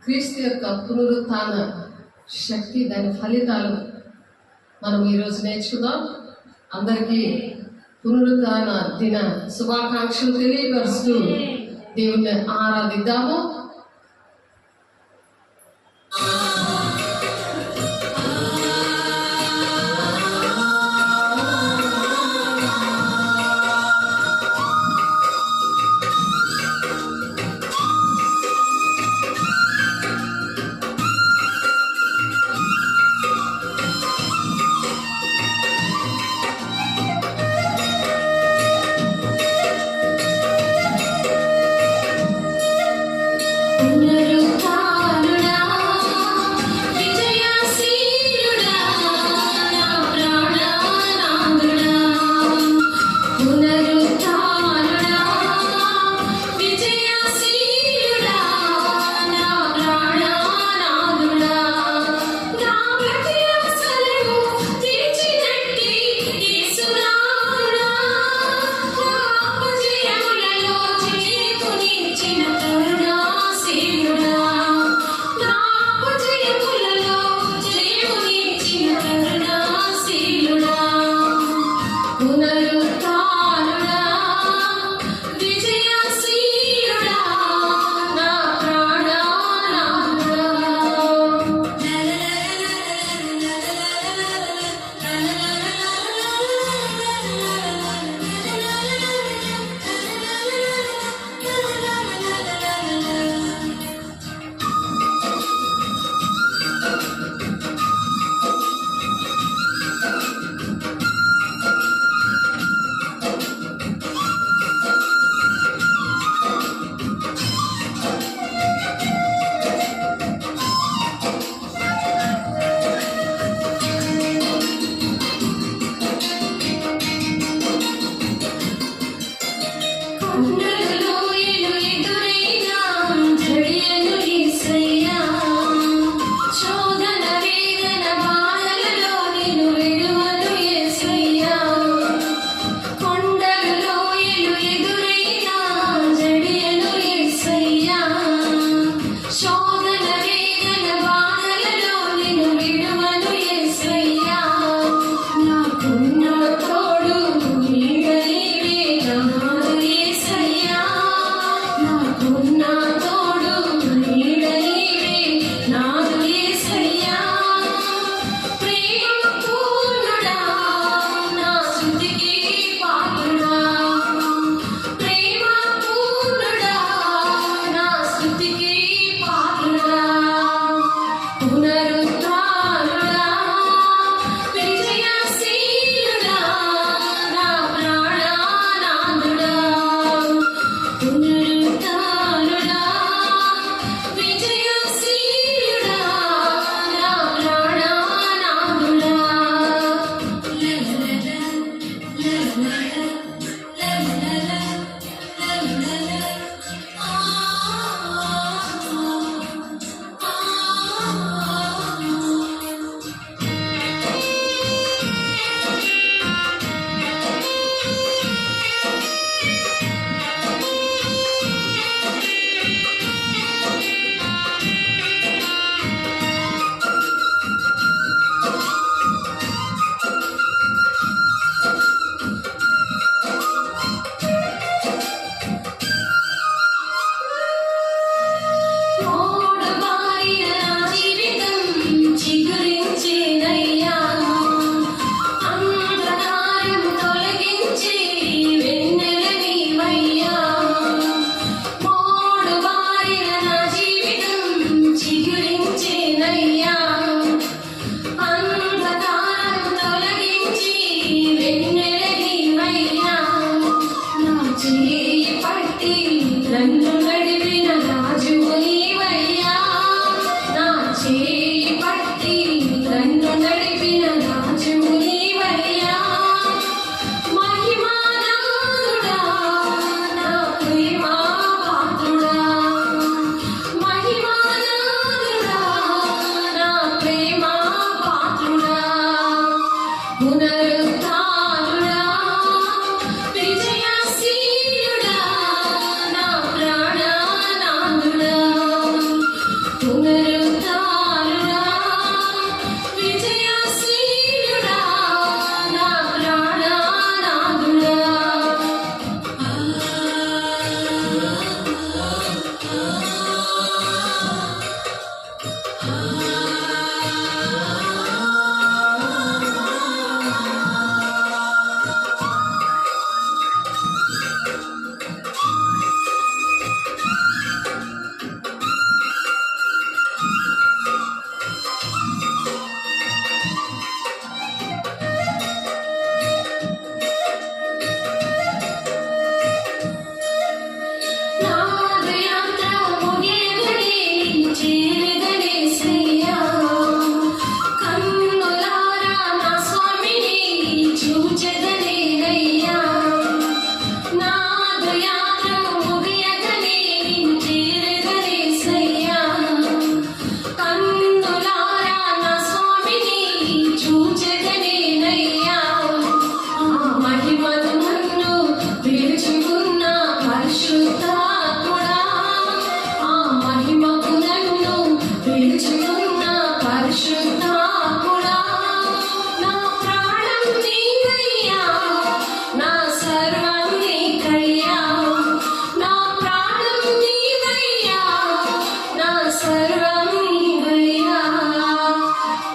క్రీస్తు యొక్క పునరుత్థాన శక్తి, దాని ఫలితాలు మనం ఈరోజు నేర్చుకుందాం. అందరికీ పునరుత్థాన దిన శుభాకాంక్షలు తెలియపరుస్తూ దేవుణ్ణి ఆరాధిద్దాము.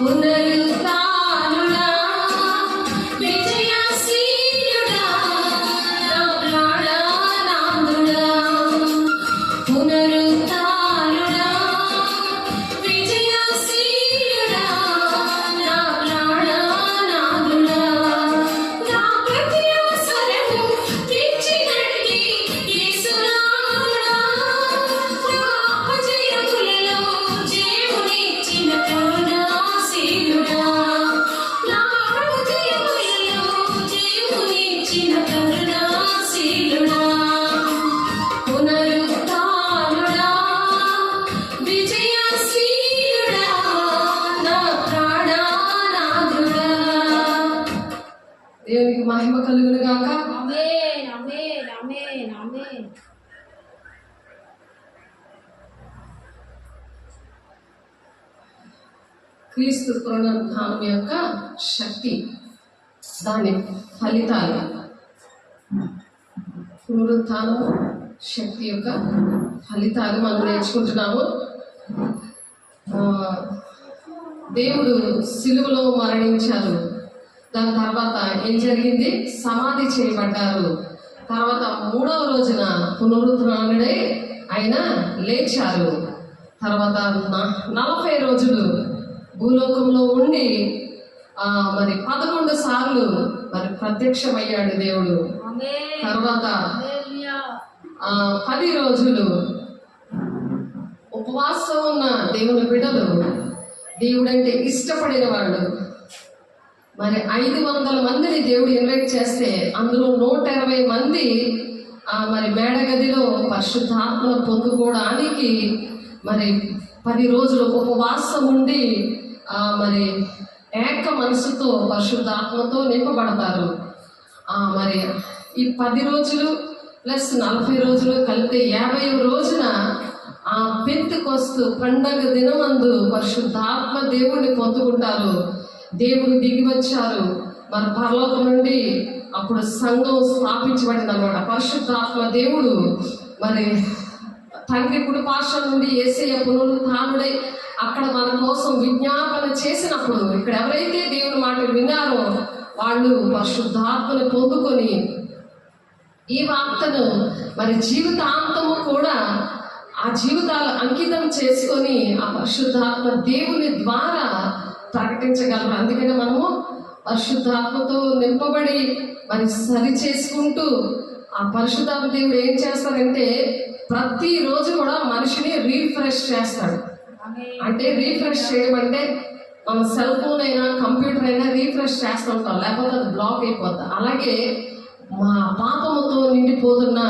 పునరుత్థానుడా, విజయశీలుడా, నా ప్రాణనాథుడా. పునరుత్థానుడా, విజయశీలుడా, నా ప్రాణనాథుడా. నా ప్రతి అవసరము తీర్చినట్టి యేసునాథుడా. నా అపజయములలో జయమునిచ్చిన కరుణాశీలుడా. నా అపజయములలో జయమునిచ్చిన కరుణాశీలుడా. పునరుత్థానుడా, విజయశీలుడా, నా ప్రాణనాథుడా. దేవునికి మహిమ కలుగును గాక. ఆమేన్ ఆమేన్ ఆమేన్ ఆమేన్. క్రీస్తు పునరుత్థానం యొక్క శక్తి, దాని ఫలితాలు. పునరుత్థానం శక్తి యొక్క ఫలితాలు మనం నేర్చుకుంటున్నాము. దేవుడు సిలువలో మరణించారు. దాని తర్వాత ఏం జరిగింది? సమాధి చేయబడ్డారు. తర్వాత 3వ రోజున పునరుత్థానుడై ఆయన లేచారు. తర్వాత 40 రోజులు భూలోకంలో ఉండి మరి 11 సార్లు మరి ప్రత్యక్షమయ్యాడు దేవుడు. ఆమేన్ తర్వాత హల్లెలూయా. 10 రోజులు ఉపవాసం ఉన్న దేవుని బిడ్డలు, దేవుడంటే ఇష్టపడిన వాళ్ళు, మరి 500 మందిని దేవుడు ఇన్వైట్ చేస్తే అందులో 120 మంది మరి మేడగదిలో పరిశుద్ధాత్మను పొందుకోవడానికి మరి 10 రోజులు ఉపవాసం ఉండి మరి ఏక మనసుతో పరిశుద్ధాత్మతో నింపబడతారు. మరి ఈ 10 రోజులు ప్లస్ 40 రోజులు కలిపితే 50వ రోజున పెంతెకొస్తు పండగ దినమందు పరిశుద్ధాత్మ దేవుడిని పొందుకుంటారు. దేవుడు దిగి వచ్చారు మరి పరలోకం నుండి. అప్పుడు సంఘం స్థాపించబడింది అన్నమాట. పరిశుద్ధాత్మ దేవుడు మరి తండ్రి కుడి పార్శ్వం నుండి యేసయ్య పునరుత్థానుడై అక్కడ మన కోసం విజ్ఞాపన చేసినప్పుడు, ఇక్కడ ఎవరైతే దేవుని మాటలు విన్నారో వాళ్ళు పరిశుద్ధాత్మను పొందుకొని ఈ వార్తను మరి జీవితాంతము కూడా ఆ జీవితాలు అంకితం చేసుకొని ఆ పరిశుద్ధాత్మ దేవుని ద్వారా ప్రకటించగలరు. అందుకని మనము పరిశుద్ధాత్మతో నింపబడి మరి సరి చేసుకుంటూ ఆ పరిశుద్ధాత్మ దేవుడు ఏం చేస్తాడంటే ప్రతిరోజు కూడా మనిషిని రీఫ్రెష్ చేస్తాడు. అంటే రీఫ్రెష్ చేయడం అంటే మన సెల్ ఫోన్ అయినా కంప్యూటర్ అయినా రీఫ్రెష్ చేస్తూ ఉంటాం, లేకపోతే అది బ్లాక్ అయిపోద్ది. అలాగే మా పాపముతో నిండిపోతున్న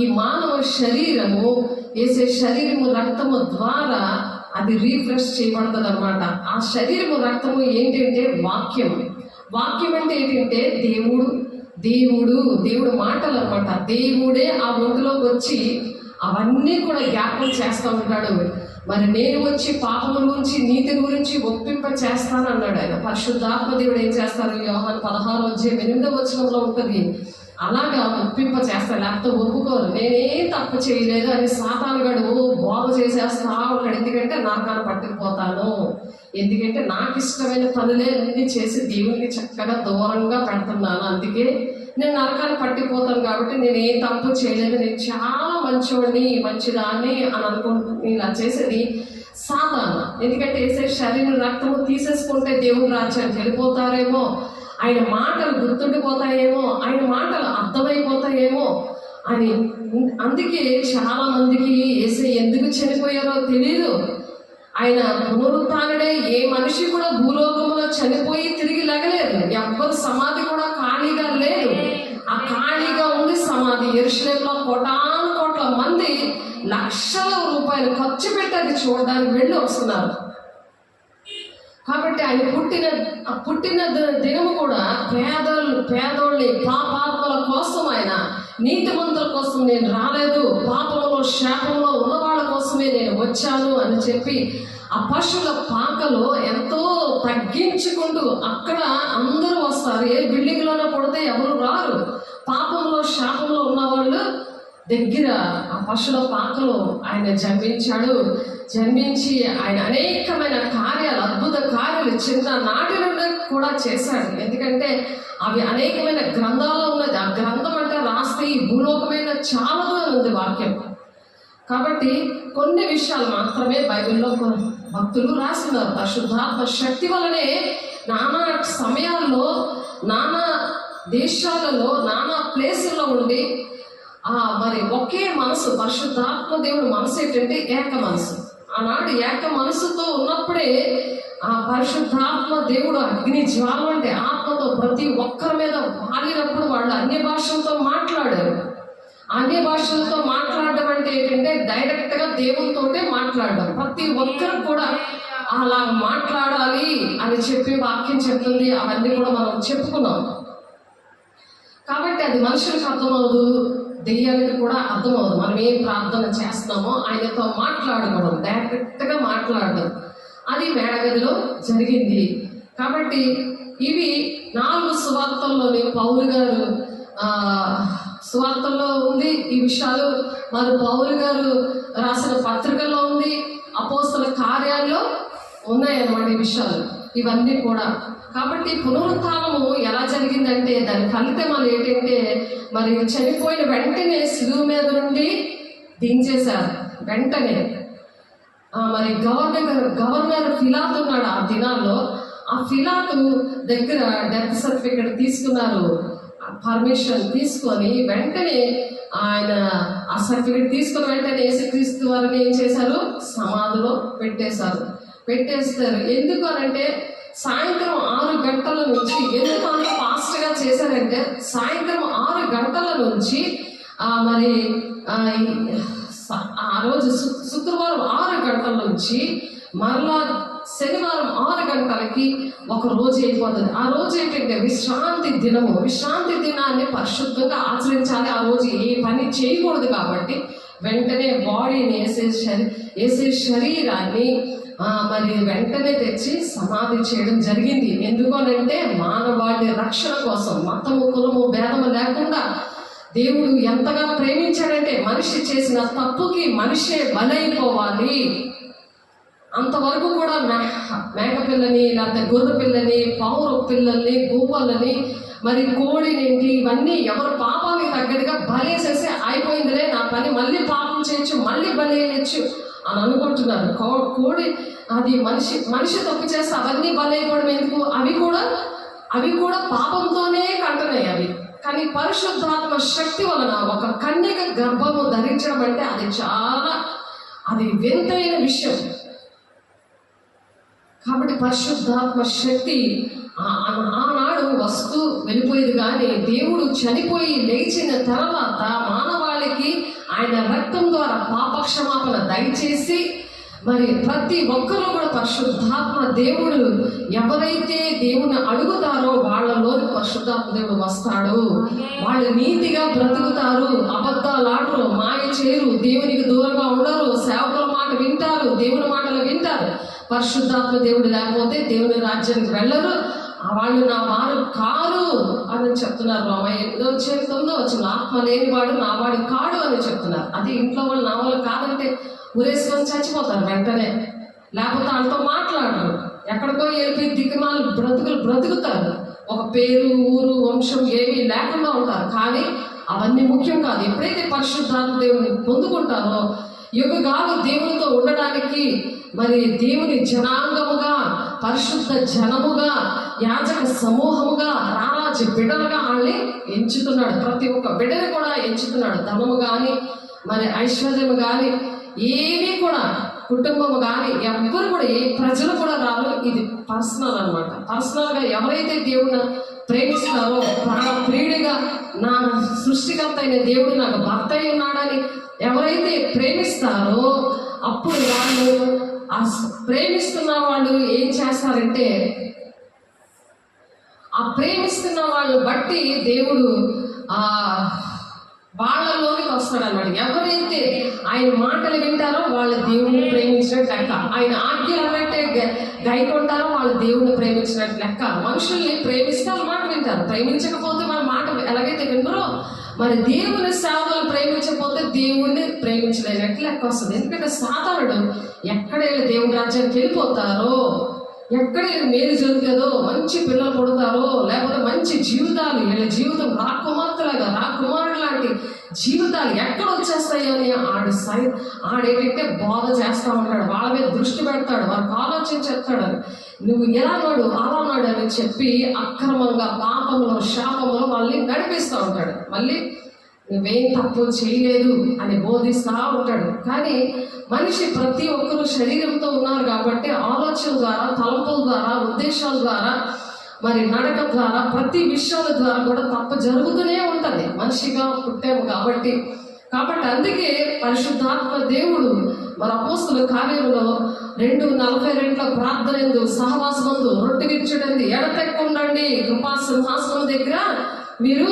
ఈ మానవ శరీరము, వేసే శరీరము రక్తము ద్వారా అది రీఫ్రెష్ చేయబడుతుంది అనమాట. ఆ శరీరము రక్తము ఏంటంటే వాక్యం. వాక్యం అంటే ఏంటంటే దేవుడు దేవుడు దేవుడు మాటలు అనమాట. దేవుడే ఆ ఒంటిలోకి వచ్చి అవన్నీ కూడా జ్ఞాపకం చేస్తూ ఉంటాడు. మరి నేను వచ్చి పాపం గురించి నీతి గురించి ఒప్పింప చేస్తాను అన్నాడు ఆయన. పరిశుద్ధాత్మ దేవుడు ఏం చేస్తారు? యోహాను 16:8 ఉంటుంది. అలాగా ఒప్పింప చేస్తాడు, లేకపోతే ఒప్పుకోరు. నేనేం తప్పు చేయలేదు అని సాతానుగాడు బాగు చేసేస్తా ఉంటాడు. ఎందుకంటే నరకాన్ని పట్టుకుపోతాను, ఎందుకంటే నాకు ఇష్టమైన పనులే అన్ని చేసి దేవునికి చక్కగా దూరంగా పెడుతున్నాను, అందుకే నేను నరకాన్ని పట్టిపోతాను. కాబట్టి నేను ఏ తప్పు చేయలేదు, నేను చాలా మంచివాడిని మంచిదాన్ని అని అనుకుంటున్నాను. ఇలా చేసేది సాతాను. ఎందుకంటే వేసే శరీరం రక్తము తీసేసుకుంటే దేవుని రాజ్యానికి వెళ్ళిపోతారేమో, ఆయన మాటలు గుర్తుండిపోతాయేమో, ఆయన మాటలు అర్థమైపోతాయేమో అని. అందుకే చాలా మందికి యేసయ్య ఎందుకు చనిపోయారో తెలియదు. ఆయన పునరుత్థానుడే. ఏ మనిషి కూడా భూలోకంలో చనిపోయి తిరిగి లెగలేదు. ఎవ్వరు సమాధి కూడా ఖాళీగా లేదు. ఆ ఖాళీగా ఉంది సమాధి. యెరూషలేములో కోటానుకోట్ల మంది లక్షల రూపాయలు ఖర్చు పెట్టి అది చూడడానికి వెళ్ళి వస్తున్నారు. కాబట్టి ఆయన పుట్టిన దినము కూడా పేదోళ్ళని పాపాత్మల కోసం, ఆయన నీతిమంతుల కోసం నేను రాలేదు, పాపంలో శాపంలో ఉన్న వాళ్ళ కోసమే నేను వచ్చాను అని చెప్పి ఆ పశువుల పాకలో ఎంతో తగ్గించుకుంటూ, అక్కడ అందరూ వస్తారు. ఏ బిల్డింగ్లోనే పడితే ఎవరు రారు. పాపంలో శాపంలో ఉన్నవాళ్ళు దగ్గర ఆ పశువుల పాకలో ఆయన జన్మించి ఆయన అనేకమైన కార్యాలు, అద్భుత కార్యాలు చిన్న నాటి నుండి కూడా చేశాడు. ఎందుకంటే అవి అనేకమైన గ్రంథాల్లో ఉన్నది. ఆ గ్రంథం అంటే రాస్తే ఈ భూలోకమైన చాలదు అని ఉంది వాక్యం. కాబట్టి కొన్ని విషయాలు మాత్రమే బైబిల్లో భక్తులు రాస్తున్నారు. పరిశుద్ధాత్మ శక్తి వలనే నానా సమయాల్లో, నానా దేశాలలో, నానా ప్లేసుల్లో ఉండి మరి ఒకే మనసు, పరిశుద్ధాత్మ దేవుడు మనసు ఏంటంటే ఏక మనసు. ఆనాడు ఏక మనసుతో ఉన్నప్పుడే ఆ పరిశుద్ధాత్మ దేవుడు అగ్ని జ్వాల అంటే ఆత్మతో ప్రతి ఒక్కరి మీద వాలినప్పుడు వాళ్ళు అన్య భాషలతో మాట్లాడారు. అన్య భాషలతో మాట్లాడడం అంటే ఏంటంటే డైరెక్ట్గా దేవునితోటే మాట్లాడడం. ప్రతి ఒక్కరు కూడా అలా మాట్లాడాలి అని చెప్పి వాక్యం చెప్తుంది. అవన్నీ కూడా మనం చెప్పుకున్నాం. కాబట్టి అది మనుషులకు అర్థమవుదు, దెయ్యానికి కూడా అర్థమవుదు. మనం ఏం ప్రార్థన చేస్తున్నామో ఆయనతో మాట్లాడుకోవడం, డైరెక్ట్గా మాట్లాడడం, అది మేడగదిలో జరిగింది. కాబట్టి ఇవి 4 సువార్తల్లోని పౌలు గారు సువార్తల్లో ఉంది ఈ విషయాలు, మరి పౌలు గారు రాసిన పత్రికల్లో ఉంది, అపోస్తల కార్యాల్లో ఉన్నాయన్నమాట ఈ విషయాలు ఇవన్నీ కూడా. కాబట్టి పునరుత్థానము ఎలా జరిగిందంటే దాని ఫలితం ఏంటంటే మరి చనిపోయిన వెంటనే శిలువ మీద నుండి దించేశారు. వెంటనే మరి గవర్నర్ ఫిలాతు ఉన్నాడు ఆ దినాల్లో. ఆ ఫిలాతు దగ్గర డెత్ సర్టిఫికెట్ తీసుకున్నారు, పర్మిషన్ తీసుకొని వెంటనే ఆయన ఆ సర్టిఫికెట్ తీసుకుని వెంటనే యేసుక్రీస్తు వారిని ఏం చేశారు, సమాధిలో పెట్టేశారు. ఎందుకు అనంటే సాయంత్రం 6 గంటల నుంచి, ఎందుకు అంత ఫాస్ట్గా చేశారంటే సాయంత్రం 6 గంటల నుంచి మరి ఆ రోజు శుక్రవారం 6 గంటల నుంచి మరలా శనివారం 6 గంటలకి ఒక రోజు అయిపోతుంది. ఆ రోజు ఏంటంటే విశ్రాంతి దినము. విశ్రాంతి దినాన్ని పరిశుద్ధంగా ఆచరించాలి. ఆ రోజు ఏ పని చేయకూడదు. కాబట్టి వెంటనే బాడీని వేసే శరీరాన్ని మరి వెంటనే తెచ్చి సమాధి చేయడం జరిగింది. ఎందుకనంటే మానవాళి రక్షణ కోసం, మతము కులము భేదము లేకుండా దేవుడు ఎంతగా ప్రేమించాడంటే మనిషి చేసిన తప్పుకి మనిషే బలైపోవాలి. అంతవరకు కూడా మేక పిల్లని, లేకపోతే గొర్రె పిల్లని, పావుర పిల్లల్ని, గోపల్ని, మరి కోడినేంటి, ఇవన్నీ ఎవరు పాపానికి తగ్గట్టుగా బలేసేసి అయిపోయిందిలే నా పని, మళ్ళీ పాపం చేయొచ్చు, మళ్ళీ బలేయచ్చు అని అనుకుంటున్నారు. కోడి అది మనిషి తప్పు చేస్తే అవన్నీ బలైపోవడం ఎందుకు? అవి కూడా పాపంతోనే కంటున్నాయి అవి. కానీ పరిశుద్ధాత్మ శక్తి వలన ఒక కన్యక గర్భము ధరించడం అంటే అది వింతైన విషయం. కాబట్టి పరిశుద్ధాత్మ శక్తి ఆనాడు వస్తూ వెళ్ళిపోయేది. కానీ దేవుడు చనిపోయి లేచిన తర్వాత మానవాళికి ఆయన రక్తం ద్వారా పాపక్షమాపణ దయచేసి మరి ప్రతి ఒక్కరూ కూడా పరిశుద్ధాత్మ దేవుడు ఎవరైతే దేవుని అడుగుతారో వాళ్ళలోని పరిశుద్ధాత్మ దేవుడు వస్తాడు. వాళ్ళు నీతిగా బ్రతుకుతారు, అబద్ధాలు ఆడరు, మాయ చేయరు, దేవునికి దూరంగా ఉండరు, సేవకుల మాట వింటారు, దేవుని మాటలు వింటారు. పరిశుద్ధాత్మ దేవుడు లేకపోతే దేవుని రాజ్యానికి వెళ్ళరు. వాళ్ళు నా వారు కారు అని చెప్తున్నారు. 8:9 ఆత్మ లేనివాడు నా వాడు కాడు అని చెప్తున్నారు. అది ఇంట్లో వాళ్ళు నా వాళ్ళు కాదంటే ఉరేసుకొని చచ్చిపోతారు వెంటనే, లేకపోతే వాళ్ళతో మాట్లాడరు, ఎక్కడికో వెళ్ళి దిక్కుమాలు బ్రతుకుతారు. ఒక పేరు, ఊరు, వంశం ఏమీ లేకుండా ఉంటారు. కానీ అవన్నీ ముఖ్యం కాదు. ఎప్పుడైతే పరిశుద్ధాత్మ దేవుని పొందుకుంటారో యుగగాలు దేవునితో ఉండడానికి మరి దేవుని జనాంగముగా, పరిశుద్ధ జనముగా, యాజక సమూహముగా, రారాజు బిడ్డలుగా వాళ్ళని ఎంచుతున్నాడు. ప్రతి ఒక్క బిడ్డని కూడా ఎంచుతున్నాడు. ధనము కానీ, మరి ఐశ్వర్యము కానీ, ఏమీ కూడా కుటుంబము కానీ ఎవ్వరు కూడా, ఏ ప్రజలు కూడా రారు. ఇది పర్సనల్ అనమాట. పర్సనల్గా ఎవరైతే దేవుని ప్రేమిస్తారో, ప్రాణప్రియుడిగా నా సృష్టికర్త అయిన దేవుడు నాకు భర్త అయి ఉన్నాడని ఎవరైతే ప్రేమిస్తారో అప్పుడు వాళ్ళు ఆ ప్రేమిస్తున్న వాళ్ళు ఏం చేస్తారంటే ఆ ప్రేమిస్తున్న వాళ్ళు బట్టి దేవుడు వాళ్ళలోనికి వస్తాడన్నమాట. ఎవరైతే ఆయన మాటలు వింటారో వాళ్ళు దేవుడిని ప్రేమించినట్టు లెక్క. ఆయన ఆజ్ఞలు అన్నట్టే గైకొంటారో వాళ్ళు దేవుడిని ప్రేమించినట్టు లెక్క. మనుషుల్ని ప్రేమిస్తే వాళ్ళ మాట వింటారు, ప్రేమించకపోతే వాళ్ళ మాట ఎలాగైతే వినరో మరి దేవుని సేవలు ప్రేమించకపోతే దేవుణ్ణి ప్రేమించలేనట్లు లెక్క వస్తుంది. ఎందుకంటే సాతానుడు ఎక్కడ వీళ్ళు దేవుని రాజ్యానికి వెళ్ళిపోతారో, ఎక్కడ వీళ్ళు మేలు జరుగుతుందో, మంచి పిల్లలు పుడతారో, లేకపోతే మంచి జీవితాలు, వీళ్ళ జీవితం రాకుమార్తెలాగా రాకుమారుడు లాంటి జీవితాలు ఎక్కడ వచ్చేస్తాయో అని ఆడేటంటే బోధ చేస్తూ ఉంటాడు, వాళ్ళ మీద దృష్టి పెడతాడు, వాళ్ళకి ఆలోచన చెప్తాడు. నువ్వు ఎలా నాడు అలా నాడు అని చెప్పి అక్రమంగా పాపంలో శాపంలో వాళ్ళని నడిపిస్తూ ఉంటాడు. మళ్ళీ నువ్వేం తప్పు చేయలేదు అని బోధిస్తూ ఉంటాడు. కానీ మనిషి ప్రతి ఒక్కరూ శరీరంతో ఉన్నారు కాబట్టి ఆలోచన ద్వారా, తలంపుల ద్వారా, ఉద్దేశాల ద్వారా, మరి నడక ద్వారా, ప్రతి విషయాల ద్వారా కూడా తప్పు జరుగుతూనే ఉంటుంది. మనిషిగా పుట్టాము కాబట్టి అందుకే పరిశుద్ధాత్మ దేవుడు మరి అపోస్తుల కార్యంలో 2:42 ప్రార్థన ఎందు సహవాసమందు రొట్టె విరుచుటండి ఎడతెక్కుండండి కృపా సింహాసనం దగ్గర మీరు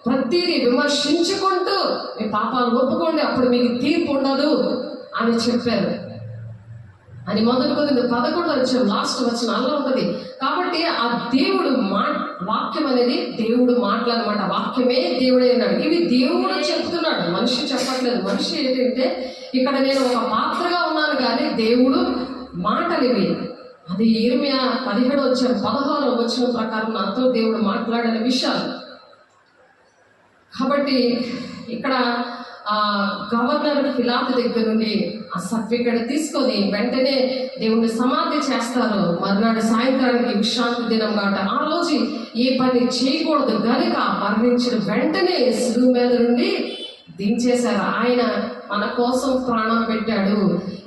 ప్రతిదీ విమర్శించుకుంటూ మీ పాపాలు ఒప్పుకోండి, అప్పుడు మీకు తీర్పు ఉండదు అని చెప్పారు అని మొదటి కొరింథీ 11 లాస్ట్ వచనాల్లో ఉంటుంది. కాబట్టి ఆ దేవుడు వాక్యం అనేది దేవుడు మాటలన్నమాట. వాక్యమే దేవుడే అన్నాడు. ఇవి దేవుడు చెప్తున్నాడు, మనిషి చెప్పట్లేదు. మనిషి ఏంటంటే ఇక్కడ నేను ఒక పాత్రగా ఉన్నాను కానీ దేవుడు మాటలు ఇవి. అది ఇర్మియా 17:16 ప్రకారం నాతో దేవుడు మాట్లాడిన విషయాలు. కాబట్టి ఇక్కడ గవర్నర్ ఫిలాతు దగ్గర నుండి ఆ సర్టిఫికెట్ తీసుకొని వెంటనే దేవుణ్ణి సమాధి చేస్తారు. మర్నాడు సాయంత్రానికి విశ్రాంతి దినం కాబట్టి ఆ రోజు ఏ పని చేయకూడదు కనుక మరణించిన వెంటనే శిలువ మీద నుండి దించేశారు. ఆయన మన కోసం ప్రాణం పెట్టాడు.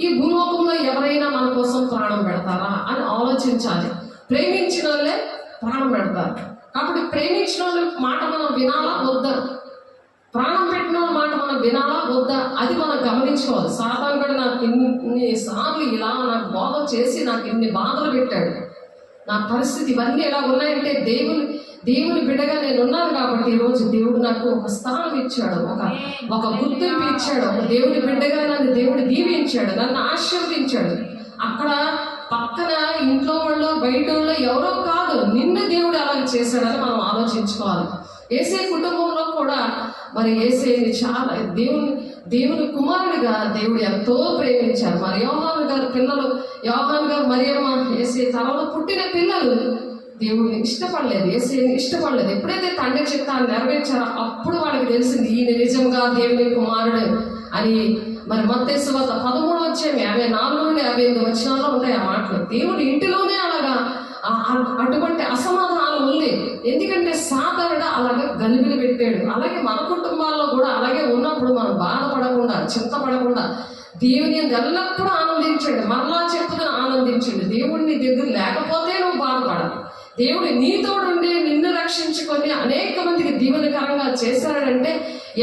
ఈ భూలోకంలో ఎవరైనా మన కోసం ప్రాణం పెడతారా అని ఆలోచించాలి. ప్రేమించిన వాళ్ళే ప్రాణం పెడతారు. కాబట్టి ప్రేమించిన వాళ్ళ మాట మనం వినాలా వద్దా, ప్రాణం పెట్టిన మాట మనం వినాలా వద్దా, అది మనం గమనించుకోవాలి. సాతాను కూడా నాకు ఇన్నిసార్లు ఇలా నాకు బోధ చేసి నాకు ఇన్ని బాధలు పెట్టాడు. నా పరిస్థితి ఇవన్నీ ఎలా ఉన్నాయంటే దేవుని బిడ్డగా నేను ఉన్నాను కాబట్టి ఈరోజు దేవుడు నాకు ఒక స్థానం ఇచ్చాడు, ఒక గుర్తింపు ఇచ్చాడు. ఒక దేవుని బిడ్డగా నన్ను దేవుడు దీవించాడు, నన్ను ఆశీర్వదించాడు. అక్కడ పక్కన ఇంట్లో వాళ్ళు బయట వాళ్ళు ఎవరో కాదు, నిన్ను దేవుడు అలా చేశాడని మనం ఆలోచించుకోవాలి. యేసే కుటుంబంలో కూడా మరి యేసేని చాలా దేవుని కుమారుడిగా దేవుడు ఎంతో ప్రేమించారు. మరి యోహాను గారు పిల్లలు, యోహాను గారు మరియమ్మ యేసే తలలో పుట్టిన పిల్లలు దేవుడిని ఇష్టపడలేదు, యేసేని ఇష్టపడలేదు. ఎప్పుడైతే తండ్రి చిత్తాన్ని నెరవేర్చారో అప్పుడు వాళ్ళకి తెలిసింది ఈయన నిజంగా దేవుని కుమారుడు అని. మరి మత్తయి సువార్త 13:54-58 ఉంటాయి ఆ మాటలు. దేవుడి ఇంటిలోనే అలాగా అటువంటి అసమాధానం ఉంది. ఎందుకంటే సాధారణ అలాగే గలిబిలి పెట్టాడు. అలాగే మన కుటుంబాల్లో కూడా అలాగే ఉన్నప్పుడు మనం బాధపడకుండా, చింతపడకుండా దేవుని ఎల్లప్పుడూ ఆనందించండి. మరలా చెప్పుదని ఆనందించండి. దేవుడిని దగ్గర లేకపోతే నువ్వు బాధపడాలి. దేవుడు నీతోడుండి నిన్ను రక్షించుకొని అనేక మందికి దీవెనకరంగా చేశాడంటే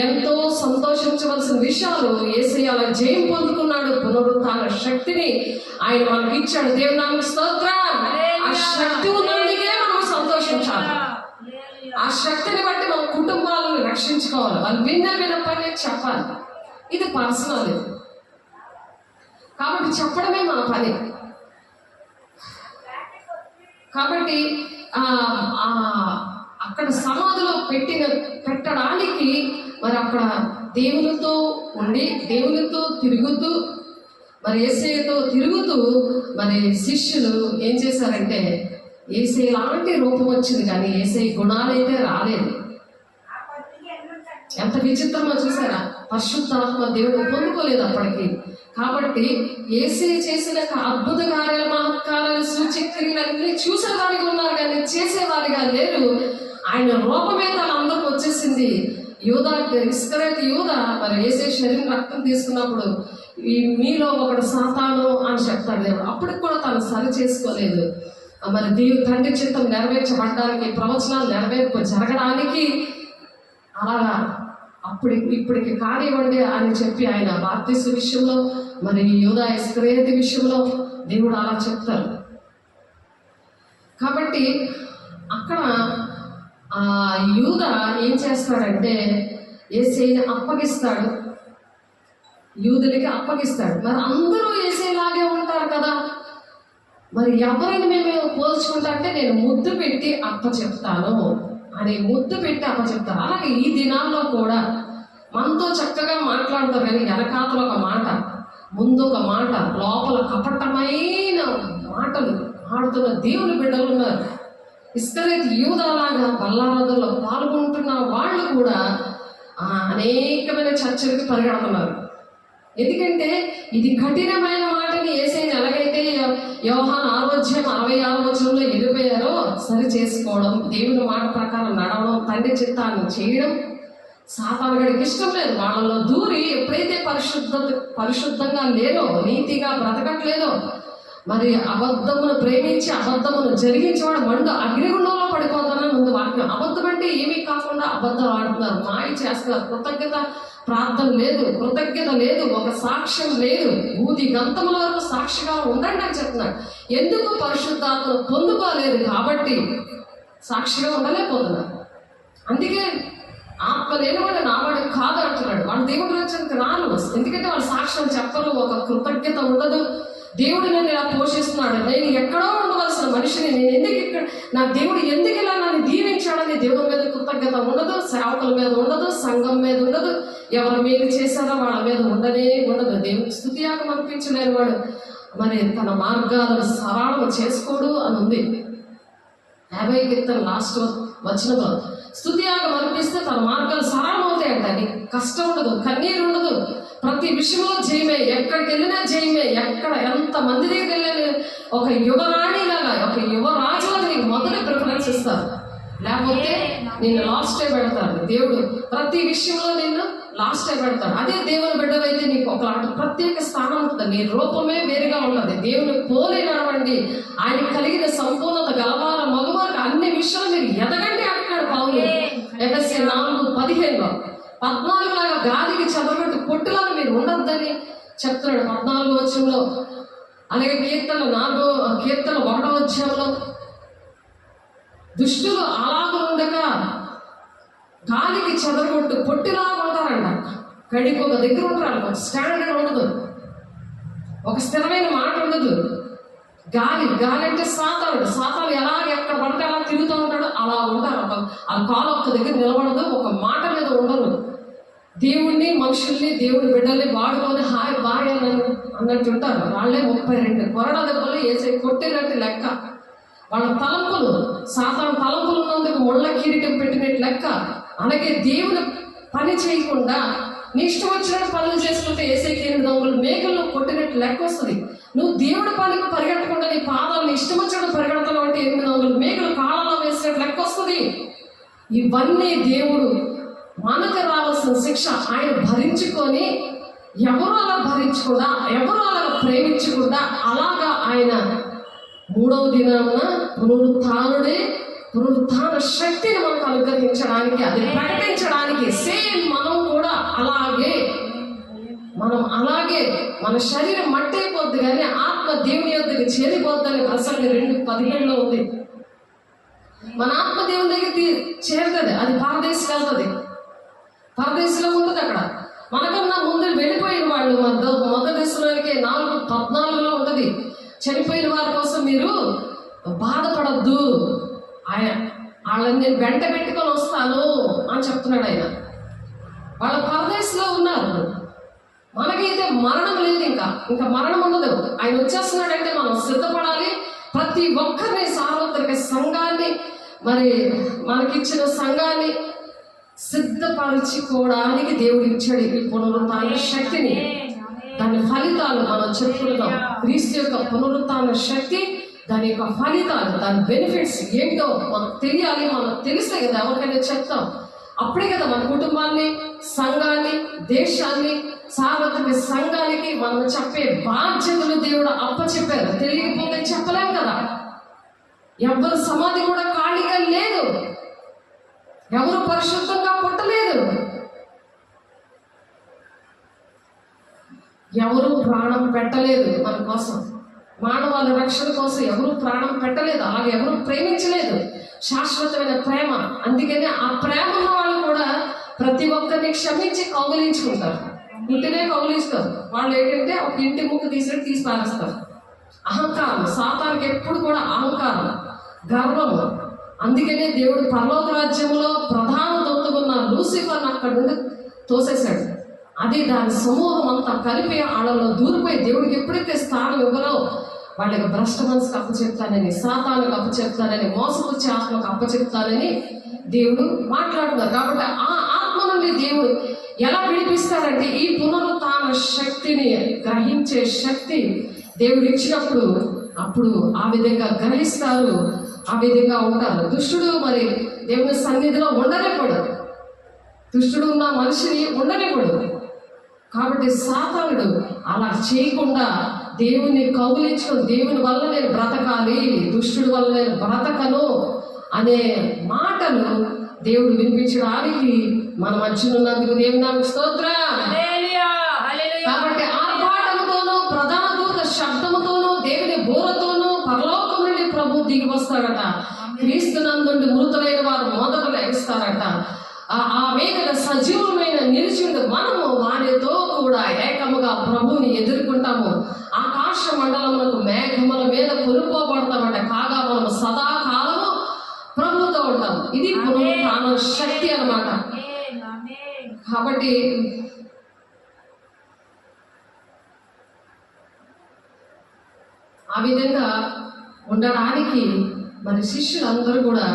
ఎంతో సంతోషించవలసిన విషయాలు. యేసయ్య అలా జయం పొందుకున్నాడు. పునరుత్థాన శక్తిని ఆయన మనకి ఇచ్చాడు. దేవుని నామమునకు స్తోత్రం. ఆ శక్తి ఉన్నందుకే మనం సంతోషించాలి. ఆ శక్తిని బట్టి మన కుటుంబాలను రక్షించుకోవాలి. వాళ్ళు విన్నపనే చెప్పాలి. ఇది పర్సనల్. కాబట్టి చెప్పడమే మన పని. కాబట్టి అక్కడ సమాధిలో పెట్టడానికి మరి అక్కడ దేవునితో ఉండి దేవునితో తిరుగుతూ మరి యేసయ్యతో తిరుగుతూ మరి శిష్యులు ఏం చేశారంటే యేసయ్య లాంటి రూపం వచ్చింది కానీ యేసయ్య గుణాలైతే రాలేదు. ఎంత విచిత్రమో చూసారా. పరిశుద్ధాత్మ దేవుడు పొందుకోలేదు అప్పటికి. కాబట్టి యేసయ్య చేసిన అద్భుత కార్యాలు, మహత్కార్యాలు, సూచక్రియలన్నీ చూసేవారిగా ఉన్నారు కానీ చేసేవారిగా లేరు. ఆయన రూపమే తనందరికి వచ్చేసింది. ఇస్కరియోతు యూదా మరి యేసయ్య శరీరం రక్తం తీసుకున్నప్పుడు మీలో ఒకడు సాతాను అని చెప్తాడు దేవుడు. అప్పటికి కూడా తను సరి చేసుకోలేదు. మరి తండ్రి చిత్తం నెరవేర్చబడడానికి, ప్రవచనాలు నెరవేర్పు జరగడానికి అలాగా ఇప్పటికి కానివ్వండి అని చెప్పి ఆయన బాప్తిస్మ విషయంలో మరి యూదా ఇస్కరియోతు విషయంలో దేవుడు అలా చెప్తారు. కాబట్టి అక్కడ యూదా ఏం చేస్తాడంటే యేసయ్యని అప్పగిస్తాడు, యూదులకి అప్పగిస్తాడు. మరి అందరూ యేసయ్యలాగే ఉంటారు కదా, మరి ఎవరిని మేము పోల్చుకుంటా అంటే నేను ముద్దు పెట్టి చెప్తాను అని ముద్దు పెట్టి అప్పచెప్తారు. అలాగే ఈ దినాల్లో కూడా మనతో చక్కగా మాట్లాడతారు, కానీ వెనకాతలో ఒక మాట, ముందు ఒక మాట, లోపల కపటమైన మాటలు ఆడుతున్న దేవుని బిడ్డలు ఉన్నారు. ఇస్కరియోతు యూదాలాగా బల్లారాధనలో పాల్గొంటున్న వాళ్ళు కూడా అనేకమైన చర్చలకు పరిగెడుతున్నారు. ఎందుకంటే ఇది కఠినమైన మాటని యేసయ్యని ఎలాగైతే యోహాను 6:66 వెళ్ళిపోయారో సరి చేసుకోవడం, దేవుని మాట ప్రకారం నడవడం, తండ్రి చిత్తాన్ని చేయడం సాతానుగాడికి ఇష్టం లేదు. వాళ్ళలో దూరి ఎప్పుడైతే పరిశుద్ధంగా లేదో, నీతిగా బ్రతకట్లేదో, మరి అబద్ధమును ప్రేమించి అబద్ధమును జరిగించేవాడు మండు అగ్నిగుండంలో పడిపోతానని ముందు వాక్యం. అబద్ధం అంటే ఏమీ కాకుండా అబద్ధం ఆడుతున్నారు, మాయ చేస్తున్నారు, కృతజ్ఞత ప్రార్థన లేదు, కృతజ్ఞత లేదు, ఒక సాక్ష్యం లేదు. ఊది గంతముల వరకు సాక్షిగా ఉండండి అని చెప్తున్నాడు. ఎందుకు? పరిశుద్ధాత్మను పొందుకోలేదు కాబట్టి సాక్షిగా ఉండలేకపోతున్నారు. అందుకే ఆత్మ లేనివాడు నావాడు కాదు అంటున్నాడు. వాళ్ళు దేవుడి రాజ్యానికి రాను, ఎందుకంటే వాళ్ళ సాక్ష్యం చెప్పరు, ఒక కృతజ్ఞత ఉండదు. దేవుడు నన్ను ఇలా పోషిస్తున్నాడు, నేను ఎక్కడో ఉండవలసిన మనిషిని, నేను ఎందుకు ఇక్కడ, నా దేవుడు ఎందుకు ఇలా నన్ను దీవించాడని దేవుడి మీద కృతజ్ఞత ఉండదు, సేవకుల మీద ఉండదు, సంఘం మీద ఉండదు, ఎవరి మీద చేశారో వాళ్ళ మీద ఉండనే ఉండదు. దేవుడికి స్తుతియాగం అనిపించలేని వాడు మరి తన మార్గాలను సరళం చేసుకోడు అని ఉంది. 50 కీర్తన లాస్ట్ వచనంలో స్తుతియాగం అనిపిస్తే తన మార్గాలు సరళం అవుతాయంట. నీకు కష్టం ఉండదు, కన్నీరు ఉండదు, ప్రతి విషయంలో జయమే, ఎక్కడికి వెళ్ళినా జయమే. ఎక్కడ ఎంత మంది దగ్గరికి వెళ్ళిన ఒక యువరాణి లాగా, ఒక యువరాజులాగా నీకు మొదటి ప్రిఫరెన్స్ ఇస్తారు, లేకపోతే నిన్ను లాస్టే పెడతారు. దేవుడు ప్రతి విషయంలో నిన్ను లాస్టే పెడతాడు. అదే దేవుని బిడ్డలైతే నీకు ఒక ప్రత్యేక స్థానం ఉంటుంది, నీ రూపమే వేరుగా ఉన్నది. దేవుని పోలి నడవండి, ఆయన కలిగిన సంపూర్ణత గలవార మగవారికి అన్ని విషయాలు మీరు ఎదగండి అంటున్నాడు పౌలు. ఎఫెసీ 4:15 14 లాగా గాలికి చదవబెట్టు పొట్టులాగా మీరు ఉండొద్దని చెప్తున్నాడు 14వ వచనంలో. అలాగే కీర్తన 1వ అధ్యాయంలో దుష్టులు అలాగ ఉండగా గాలికి చెదరగొట్టు పొట్టిలాగా ఉంటారంట. కడికి ఒక దగ్గర ఉంటారు, ఒక స్టాండర్డ్ ఉండదు, ఒక స్థిరమైన మాట ఉండదు. గాలి అంటే సాతాను ఎలాగ ఎక్కడ పడితే అలా తిరుగుతూ ఉంటాడు, అలా ఉంటారు. ఆ కాలు ఒక్క దగ్గర నిలబడదు, ఒక మాట మీద ఉండరు. దేవుణ్ణి, మనుషుల్ని, దేవుడి బిడ్డల్ని వాడుకొని హాయ్ బాయ్ అన్నట్టు ఉంటారు. వాళ్ళే 32 కొరడా దెబ్బలు వేసే కొట్టినట్టు లెక్క. వాళ్ళ తలంపులు సాతాను తలంపులు ఉన్నందుకు ముళ్ళ కిరీటం పెట్టినట్టు లెక్క. అలాగే దేవుని పని చేయకుండా నీ ఇష్టం వచ్చినట్టు పనులు చేసుకుంటే వేసే 8 దొంగలు మేకలు కొట్టినట్టు లెక్క వస్తుంది. నువ్వు దేవుడి పనికి పరిగెట్టకుండా నీ పాదాలను ఇష్టం వచ్చినట్టు పరిగెడతావు అంటే 8 దొంగలు మేకలు కాళ్ళలో వేసినట్టు లెక్క వస్తుంది. ఇవన్నీ దేవుడు మనకు రావాల్సిన శిక్ష ఆయన భరించుకొని, ఎవరు అలా భరించకుండా, ఎవరు అలా ప్రేమించకుండా, అలాగా ఆయన 3వ దినాన పునరుత్థాన శక్తిని మనకు అనుగ్రహించడానికి, అది ప్రకటించడానికి సేమ్ మనం అలాగే మన శరీరం మట్టి అయిపోద్ది కానీ ఆత్మ దేవుని యొద్దకు చేరిపోద్దని ప్రసంగి 2:17 ఉంది. మన ఆత్మ దేవుని దగ్గరికి చేరుతుంది, అది పరదేశికి వెళ్తుంది, పరదేశంలో ఉంటుంది. అక్కడ మనకన్నా ముందు వెళ్ళిపోయిన వాళ్ళు మొదటి దశలోనికి 4:14 ఉంటుంది. చనిపోయిన వారి కోసం మీరు బాధపడద్దు, వాళ్ళని నేను వెంట పెట్టుకొని వస్తాను అని చెప్తున్నాడు ఆయన. వాళ్ళ పరదేశంలో ఉన్నారు. మనకైతే మరణం లేదు, ఇంకా మరణం ఉండదు. ఆయన వచ్చేస్తున్నాడంటే మనం సిద్ధపడాలి. ప్రతి ఒక్కరిని సార్వత్రిక సంఘాన్ని, మరి మనకిచ్చిన సంఘాన్ని సిద్ధపరచుకోవడానికి దేవుడు ఇచ్చాడు ఈ పునరుత్థాన శక్తిని. దాని ఫలితాలు మనం చెప్పుకుందాం. క్రీస్తు యొక్క పునరుత్థాన శక్తి, దాని యొక్క ఫలితాలు, దాని బెనిఫిట్స్ ఏంటో మనకు తెలియాలి. మనకు తెలిస్తే కదా ఎవరికైనా చెప్తాం. అప్పుడే కదా మన కుటుంబాన్ని, సంఘాన్ని, దేశాన్ని, సార్వత్రిక సంఘానికి మనం చెప్పే బాధ్యతలు దేవుడు అప్పచెప్పారు. తెలియకపోతే చెప్పలేం కదా. ఎవరు సమాధి కూడా ఖాళీగా లేదు, ఎవరు పరిశుద్ధంగా పుట్టలేదు, ఎవరు ప్రాణం పెట్టలేదు మన కోసం, మానవాళి రక్షణ కోసం ఎవరు ప్రాణం పెట్టలేదు, అలాగే ఎవరు ప్రేమించలేదు. శాశ్వతమైన ప్రేమ. అందుకనే ఆ ప్రేమ ఉన్న వాళ్ళు కూడా ప్రతి ఒక్కరిని క్షమించి కౌగిలించుకుంటారు. ఇంటినే కౌగిలిస్తారు. వాళ్ళు ఏంటంటే ఒక ఇంటి ముక్కు తీసి పారేస్తారు. అహంకారం. సాతానికి ఎప్పుడు కూడా అహంకారం, గర్వము, అందుకనే దేవుడు పరలోక రాజ్యంలో ప్రధాన దూతగున్న లూసిఫర్ని అక్కడ నుండి తోసేశాడు. అది దాని సమూహం అంతా కలిపి వాళ్ళలో దూరిపోయి దేవుడికి ఎప్పుడైతే స్థానం ఇవ్వరో వాళ్ళకి భ్రష్ట మనసుకు అప్పచెప్తానని, సాతానికి అప్పచెప్తానని, మోసపుచ్చే ఆత్మకు అప్పచెప్తానని దేవుడు మాట్లాడుతున్నారు. కాబట్టి ఆ ఆత్మ నుండి దేవుడు ఎలా విడిపిస్తాడంటే ఈ పునరుత్థాన శక్తిని గ్రహించే శక్తి దేవుడు ఇచ్చినప్పుడు అప్పుడు ఆ విధంగా గ్రహిస్తారు, ఆ విధంగా ఉంటారు. దుష్టుడు మరి దేవుని సన్నిధిలో ఉండనివ్వడు, దుష్టుడు ఉన్న మనిషిని ఉండనివ్వడు. కాబట్టి సాతానుడు అలా చేయకుండా దేవుని కౌగిలించుకొని దేవుని వల్ల నేను బ్రతకాలి, దుష్టుడి వల్ల నేను బ్రతకను అనే మాటలు దేవుడు వినిపించడానికి మన మధ్యన ఉన్నందుకు దేవుని నామమునకు స్తోత్రం. హల్లెలూయా, హల్లెలూయా. కాబట్టి ఆర్భాటముతోనూ ప్రధాన దూత శబ్దముతోనూ దేవుని బూరతోనూ పరలోకం నుండి ప్రభు దిగి వస్తాడట. క్రీస్తునందుండి మృతులైన వారు మొదట లేస్తారట. ఆ వేగన సజీవమైన నిలిచిండు మనము వారితో కూడా ఏకముగా ప్రభువుని ఎదుర్కొంటాము. ఆకాశ మండలములకు మేఘముల మీద కొనుక్కోబడతామట. కాగా మనము సదాకాలము ప్రభుతో ఉంటాం. ఇది పునరుత్థాన శక్తి అన్నమాట. ఆమేన్, ఆమేన్. కాబట్టి ఆ విధంగా ఉండడానికి మరి శిష్యులందరూ కూడా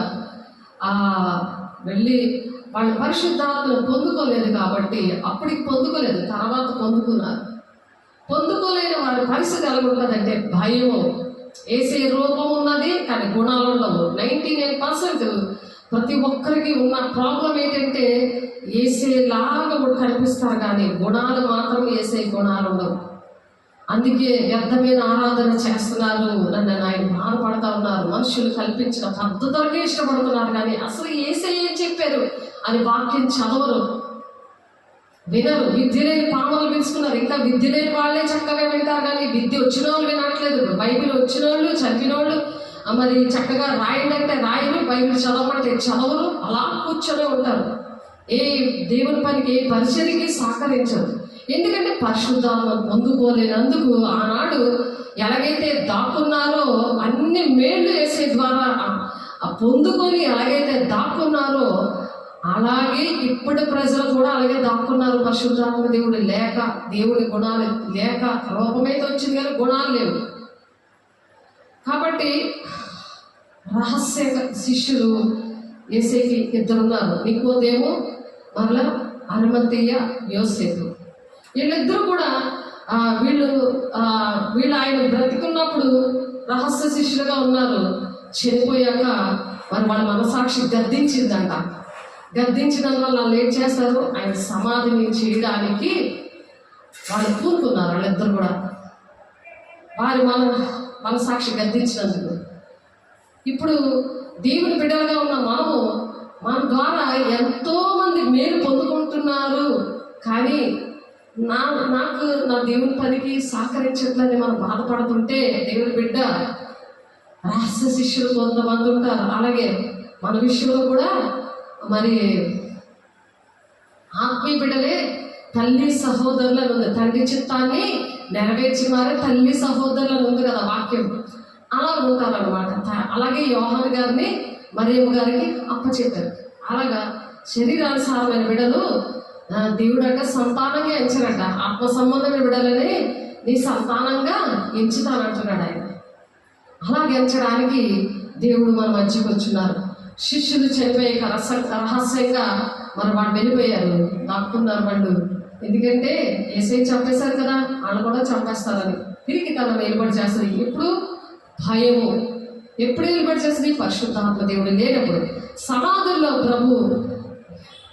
వెళ్ళి వాళ్ళు పరిశుద్ధాత్మను పొందుకోలేదు కాబట్టి అప్పటికి పొందుకోలేదు, తర్వాత పొందుకున్నారు. పొందుకోలేని వారి పరిస్థితి ఎలా ఉంటుందంటే భయము. ఏసే రూపం ఉన్నది కానీ గుణాలు ఉండవు. 99% ప్రతి ఒక్కరికి ఉన్న ప్రాబ్లం ఏంటంటే ఏసేలాగా కూడా కనిపిస్తారు కానీ గుణాలు మాత్రం ఏసే గుణాలు ఉండవు. అందుకే వ్యర్థమైన ఆరాధన చేస్తున్నారు, నన్ను ఆయన బాధపడతా ఉన్నారు. మనుషులు కల్పించిన పద్ధతులకే ఇష్టపడుతున్నారు కానీ అసలు ఏసే ఏం చెప్పారు అని వాక్యం చదవరు, వినరు. విద్య లేని పాములు పిలుచుకున్నారు. ఇంకా విద్య లేని వాళ్ళే చక్కగా వింటారు కానీ విద్య వచ్చిన వాళ్ళు వినట్లేదు. బైబిల్ వచ్చిన వాళ్ళు చదివిన వాళ్ళు మరి చక్కగా రాయండి అంటే రాయరు, బైబిల్ చదవమంటే చదవరు, అలా కూర్చొని ఉంటారు. ఏ దేవుని పనికి ఏ పరిచర్యకి సహకరించరు. ఎందుకంటే పరిశుద్ధాత్మ పొందుకోలేనందుకు ఆనాడు ఎలాగైతే దాక్కున్నారో అన్ని మేళ్లు వేసే ద్వారా పొందుకొని ఎలాగైతే దాక్కున్నారో అలాగే ఇప్పటి ప్రజలు కూడా అలాగే దాక్కున్నారు. పరిశుద్ధాత్మ దేవుడు లేక, దేవుడి గుణాలు లేక, రూపమైతే వచ్చింది కానీ గుణాలు లేవు. కాబట్టి రహస్య శిష్యులు యేసేకి ఇద్దరున్నారు, నికోదేము మరలా అరిమతయ్య యోసేపు. వీళ్ళిద్దరూ కూడా వీళ్ళు ఆయన బ్రతికున్నప్పుడు రహస్య శిష్యులుగా ఉన్నారు. చనిపోయాక మరి వాళ్ళ మనసాక్షి గద్దించిందంట. గద్దించినందువల్ల వాళ్ళు ఏం చేస్తారు, ఆయన సమాధిని చేయడానికి వాళ్ళు కూరుకున్నారు. వాళ్ళిద్దరు కూడా వారి మనసాక్షి గద్దించినందుకు. ఇప్పుడు దేవుని బిడ్డలుగా ఉన్న మనము మన ద్వారా ఎంతో మంది మేలు పొందుకుంటున్నారు కానీ నాకు నా దేవుని పనికి సహకరించట్లని మనం బాధపడుతుంటే దేవుని బిడ్డ రహస్య శిష్యులు కొంతమంది ఉంటారు. అలాగే మన విషయంలో కూడా మరి ఆత్మీయ బిడ్డలే తల్లి సహోదరులను ఉంది. తండ్రి చిత్తాన్ని నెరవేర్చి మారే తల్లి సహోదరులను ఉంది కదా వాక్యం. అలా ఉంటారనమాట. అలాగే యోహాను గారిని మరియమ్మ గారికి అప్పచెప్పారు. అలాగా శరీరానుసారమైన బిడ్డలు దేవుడు అంటే సంతానంగా ఎంచరట. ఆత్మ సంబంధమైన బిడ్డలని నీ సంతానంగా ఎంచుతానంటున్నాడు ఆయన. అలాగే ఎంచడానికి దేవుడు మన మధ్యకి వచ్చున్నారు. శిష్యులు చనిపోయాక రహస్యంగా మరి వాళ్ళు వెళ్ళిపోయారు, దాక్కున్నారు వాళ్ళు. ఎందుకంటే ఏసై చంపేశారు కదా, వాళ్ళు కూడా చంపేస్తారని తిరిగి తన ఏర్పాటు చేస్తుంది. ఇప్పుడు భయము ఎప్పుడు ఏర్పాటు చేస్తుంది, పరిశుద్ధాత్మ దేవుడు లేనప్పుడు. సమాధుల్లో ప్రభు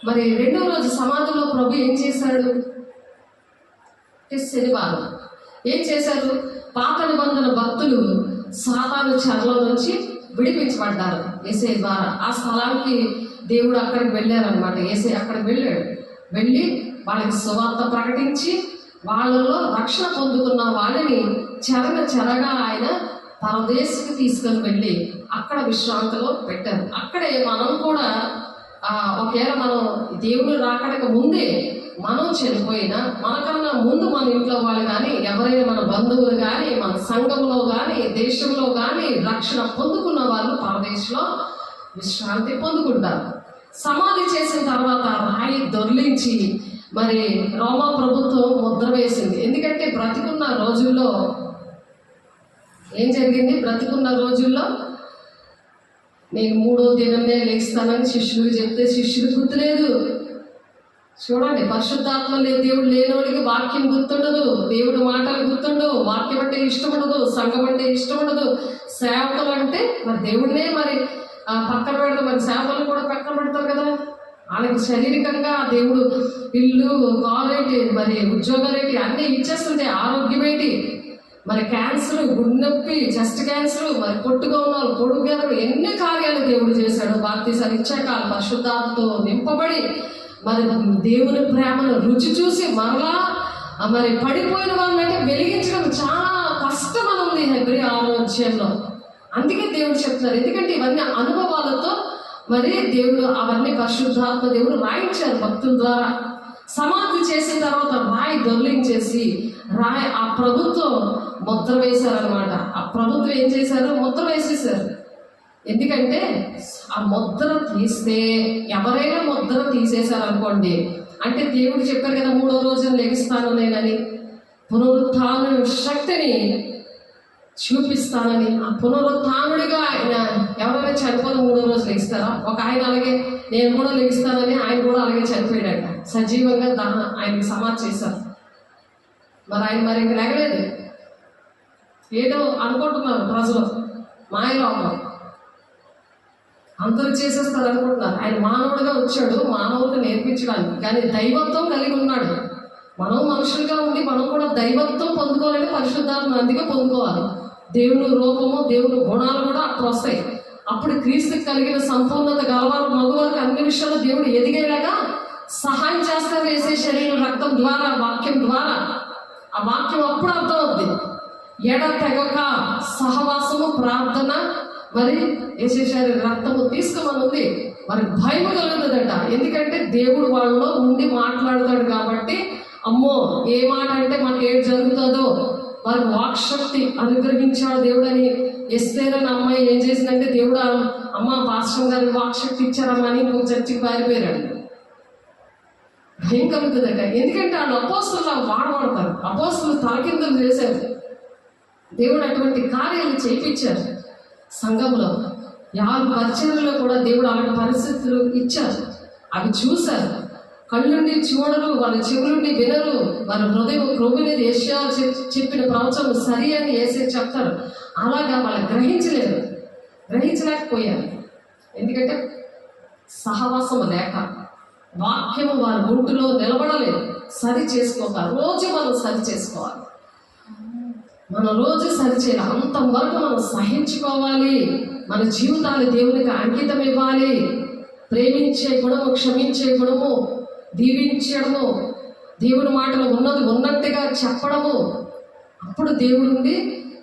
మరి రెండవ రోజు సమాధిలో ప్రభు ఏం చేశాడు, శనివారం ఏం చేశారు, పాత నిబంధన భక్తులు సాతాను చెరలో నుంచి విడిపించబడ్డారు యేసయ్య ద్వారా. ఆ స్థలానికి దేవుడు అక్కడికి వెళ్ళారనమాట. యేసయ్య అక్కడికి వెళ్ళి వాళ్ళకి సువార్త ప్రకటించి వాళ్ళలో రక్షణ పొందుకున్న వాళ్ళని చెరగా ఆయన పరదేశికి తీసుకొని వెళ్ళి అక్కడ విశ్రాంతిలో పెట్టారు. అక్కడే మనం కూడా ఒకవేళ మనం దేవుడు రాకడక ముందే మనం చనిపోయినా మనకన్నా ముందు మన ఇంట్లో వాళ్ళు కానీ ఎవరైనా మన బంధువులు కానీ మన సంఘంలో కానీ దేశంలో కానీ రక్షణ పొందుకున్న వాళ్ళు పరదేశంలో విశ్రాంతి పొందుకుంటారు. సమాధి చేసిన తర్వాత రాయి దొర్లించి మరి రోమా ప్రభుత్వం ముద్ర వేసింది. ఎందుకంటే బ్రతికున్న రోజుల్లో ఏం జరిగింది? బ్రతికున్న రోజుల్లో నేను 3వ దినమే లేస్తానని శిష్యుడికి చెప్తే శిష్యుడు గుర్తులేదు. చూడండి, పరిశుద్ధాత్మ దేవుడు లేనోడికి వాక్యం గుర్తుండదు, దేవుడు మాటలు గుర్తుండవు, వాక్యం అంటే ఇష్టం ఉండదు, సంఘం అంటే ఇష్టం ఉండదు. సేవకులు అంటే మరి దేవుడినే మరి పక్కన పెడతారు, మరి సేవకులు కూడా పక్కన పెడతారు కదా. వాళ్ళకి శారీరకంగా దేవుడు ఇల్లు, కాలేటి, మరి ఉద్యోగాలేటి అన్నీ ఇచ్చేస్తుంటే ఆరోగ్యమేటి, మరి క్యాన్సర్, గుండె నొప్పి, చెస్ట్ క్యాన్సర్, మరి పొట్టుగా ఉన్నారు, పొడుగు గారు, ఎన్ని కార్యాలు దేవుడు చేశాడు. బాప్తీసాలు ఇచ్చాక పరిశుద్ధాత్మతో నింపబడి మరి దేవుని ప్రేమను రుచి చూసి మరలా మరి పడిపోయిన వాళ్ళంటే వెలిగించడం చాలా కష్టం ఉంది హెబ్రీ 6వ అధ్యాయంలో. అందుకే దేవుడు చెప్తున్నారు, ఎందుకంటే ఇవన్నీ అనుభవాలతో మరి దేవుడు అవన్నీ పరిశుద్ధాత్మ దేవుడు రాయించారు భక్తుల ద్వారా. సమాధి చేసిన తర్వాత రాయి దొర్లించేసి ఆ ప్రభుత్వం ముద్ర వేశారనమాట. ఆ ప్రభుత్వం ఏం చేశారు? ముద్ర వేసేసారు. ఎందుకంటే ఆ ముద్ర తీస్తే, ఎవరైనా ముద్ర తీసేశారనుకోండి, అంటే దేవుడు చెప్పారు కదా 3వ రోజున లెగిస్తాను నేనని, పునరుత్థాన శక్తిని చూపిస్తానని. ఆ పునరుత్థానుడిగా ఆయన ఎవరైనా చనిపోతే 3వ రోజు లెగిస్తారా? ఒక ఆయన అలాగే నేను కూడా లెగిస్తానని ఆయన కూడా అలాగే చనిపోయాడట. సజీవంగా ఆయనకి సమాధి చేశారు. మరి ఆయన మరి ఇంక లెగలేదు. ఏదో అనుకుంటున్నారు ప్రజలు, మాయలోకం అందరూ చేసేస్తారు అనుకుంటున్నారు. ఆయన మానవుడిగా వచ్చాడు మానవుడిని నేర్పించడానికి, కానీ దైవత్వం కలిగి ఉన్నాడు. మనం మనుషులుగా ఉండి మనం కూడా దైవత్వం పొందుకోవాలంటే పరిశుద్ధాత్మ అందుకే పొందుకోవాలి. దేవుని రూపము, దేవుని గుణాలు కూడా అప్పుడు వస్తాయి. అప్పుడు క్రీస్తుకి కలిగిన సంపూర్ణత గలవారు మగవారికి అన్ని విషయాల్లో దేవుడు ఎదిగేలాగా సహాయం చేస్తారు. వేసే శరీరం రక్తం ద్వారా, వాక్యం ద్వారా. ఆ వాక్యం అప్పుడు అర్థం అవుద్ది. ఎడతెగక సహవాసము, ప్రార్థన, మరి వేసేసారి రక్తము తీసుకోమనుంది. మరి భయం కలుగుతుందట. ఎందుకంటే దేవుడు వాళ్ళలో ఉండి మాట్లాడతాడు కాబట్టి, అమ్మో ఏ మాట అంటే మనకి ఏం జరుగుతుందో వారికి వాక్శక్తి అనుగ్రహించాడు దేవుడు అని. ఎస్తేరని అమ్మాయి ఏం చేసిందంటే, దేవుడు అమ్మ పాస్టర్ గారికి వాక్శక్తి ఇచ్చారమ్మా అని నువ్వు చర్చికి పారిపోయాడు. భయం కలుగుతుందట. ఎందుకంటే వాళ్ళు అపోస్తులు వాడబడతారు, అపోస్తులు తలకిందులు చేశారు. దేవుడు అటువంటి కార్యాలు చేయించారు సంఘంలో. 5 పరిచర్యలో కూడా దేవుడు అలాంటి పరిస్థితులు ఇచ్చారు. అవి చూశారు. కళ్ళుండి చూడరు, వాళ్ళ చెవులుండి వినరు, వాళ్ళ హృదయం క్రొవ్వునేది ఏషియా చెప్పిన ప్రవచనం సరి అని వేసే చెప్తారు. అలాగా వాళ్ళు గ్రహించలేకపోయారు. ఎందుకంటే సహవాసము లేక, వాక్యము వారి ఒంటిలో నిలబడలేదు. సరి చేసుకోవాలి. రోజు మనం సరి చేసుకోవాలి. మనం రోజు సరిచేయాలి. అంతవరకు మనం సహించుకోవాలి. మన జీవితాలు దేవునికి అంకితం ఇవ్వాలి. ప్రేమించే గుణము, క్షమించే గుణము, దీవించడము, దేవుని మాటలు ఉన్నది ఉన్నట్టుగా చెప్పడము. అప్పుడు దేవుడు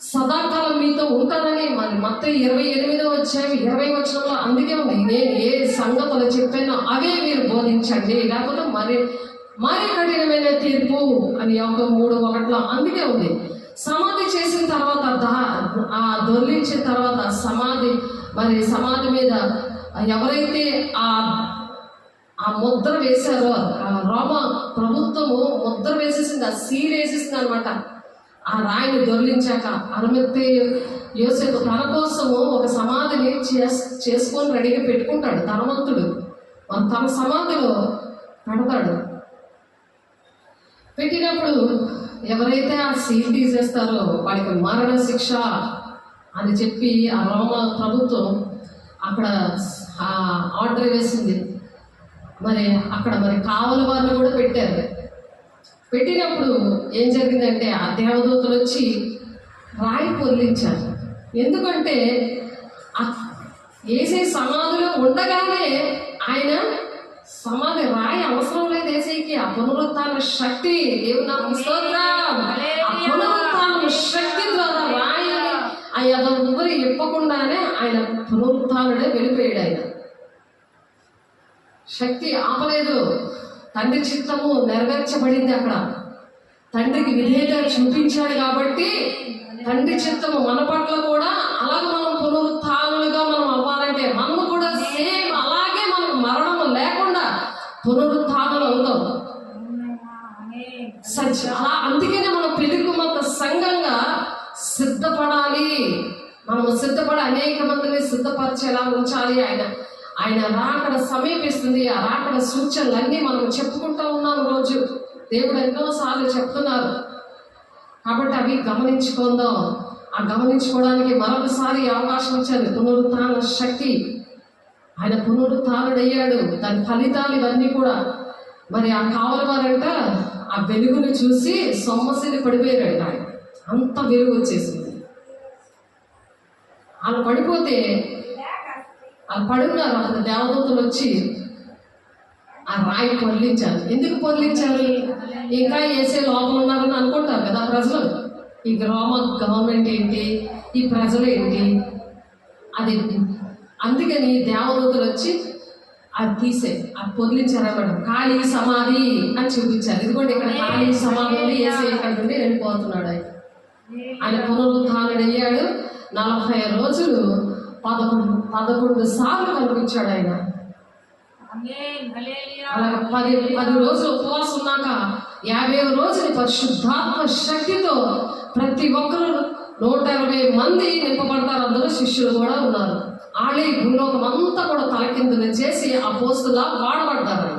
సదాకాలం మీతో ఉంటానని మరి మత్తయి 28వ అధ్యాయం 20వ వచనంలో అందుకే ఉంది, నేను ఏ సంగతులు చెప్పానో అవే మీరు బోధించండి, లేకపోతే మరి కఠినమైన తీర్పు అని 3:1 అందుకే ఉంది. సమాధి చేసిన తర్వాత ఆ దొర్లించిన తర్వాత సమాధి మీద ఎవరైతే ఆ ముద్ర వేశారో, ఆ రోమా ప్రభుత్వము ముద్ర వేసేసింది, ఆ సీల్ వేసేసింది అనమాట. ఆ రాయిని దొర్లించాక అరిమత్తయి యోసేపు తన కోసము ఒక సమాధిని చేసుకొని రెడీగా పెట్టుకుంటాడు. ధనవంతుడు తన సమాధిలో పెడతాడు. పెట్టినప్పుడు ఎవరైతే ఆ సీల్ తీసేస్తారో వాడికి మరణ శిక్ష అని చెప్పి ఆ రోమా ప్రభుత్వం అక్కడ ఆర్డర్ వేసింది. మరి అక్కడ కావలి వారిని కూడా పెట్టారు. పెట్టినప్పుడు ఏం జరిగిందంటే ఆ దేవదూతలు వచ్చి రాయి పొర్లించారు. ఎందుకంటే ఏసై సమాధిలో ఉండగానే ఆయన సమాధి రాయి అవసరం లేదు ఏసైకి. ఆ పునరుత్థాన శక్తి, దేవుని స్తోత్రం, ఆ పునరుత్థాన శక్తి ద్వారా రాయి ఆ ఎవరు ఇప్పకుండానే ఆయన పునరుత్థానుడే వెళ్ళిపోయాడు. ఆయన శక్తి ఆపలేదు. తండ్రి చిత్తము నెరవేర్చబడింది. అక్కడ తండ్రికి విధేయత చూపించాడు కాబట్టి తండ్రి చిత్తము మన పట్ల కూడా అలాగే మనం పునరుత్థానులుగా మనం అవ్వాలంటే మనము కూడా చాలా అందుకనే మనం పిలుగుమంత సంఘంగా సిద్ధపడాలి. మనము సిద్ధపడి అనేక మందిని సిద్ధపరిచేలా ఉంచాలి. ఆయన రాకడ సమీపిస్తుంది. ఆ రాకడ సూచనలన్నీ మనం చెప్పుకుంటూ ఉన్నాం రోజు. దేవుడు ఎన్నోసార్లు చెప్తున్నారు. కాబట్టి అవి గమనించుకుందాం. ఆ గమనించుకోవడానికి మరొకసారి అవకాశం ఇచ్చారు. పునరుత్థాన శక్తి, ఆయన పునరుత్థానుడయ్యాడు. దాని ఫలితాలు ఇవన్నీ కూడా మరి ఆ కావలి వారంట ఆ వెలుగును చూసి సొమ్మసిని పడిపోయారంట. ఆయన అంత వెలుగు వచ్చేసింది. వాళ్ళు పడిపోతే వాళ్ళు పడుకున్నారు. అప్పుడు దేవదూతలు వచ్చి ఆ రాయి పొర్లించారు. ఎందుకు పొర్లించారు? ఇంకా ఏసే లోపల ఉన్నారని అనుకుంటారు కదా ప్రజలు. ఈ గవర్నమెంట్ ఏంటి, ఈ ప్రజలు ఏంటి, అది అందుకని దేవదూతలు వచ్చి అది అది పొర్లించారన్నమాట. ఖాళీ సమాధి అని చూపించారు. ఇదిగోండి ఇక్కడ ఖాళీ సమాధి ఉంది, ఏసే ఇక్కడ నుండి వెళ్ళిపోతున్నాడు. ఆయన పునరుత్థానుడయ్యాడు. 40 రోజులు 11 సార్లు కనిపించాడు ఆయన. అలాగే 10 రోజులు ఉపవాసం ఉన్నాక 50వ రోజుని పరిశుద్ధాత్మ శక్తితో ప్రతి ఒక్కరు 120 మంది నింపబడతారు. అందులో శిష్యులు కూడా ఉన్నారు. వాళ్ళే భూలోకం అంతా కూడా తలకిందులు చేసి అపోస్తులా వాడబడ్డారు.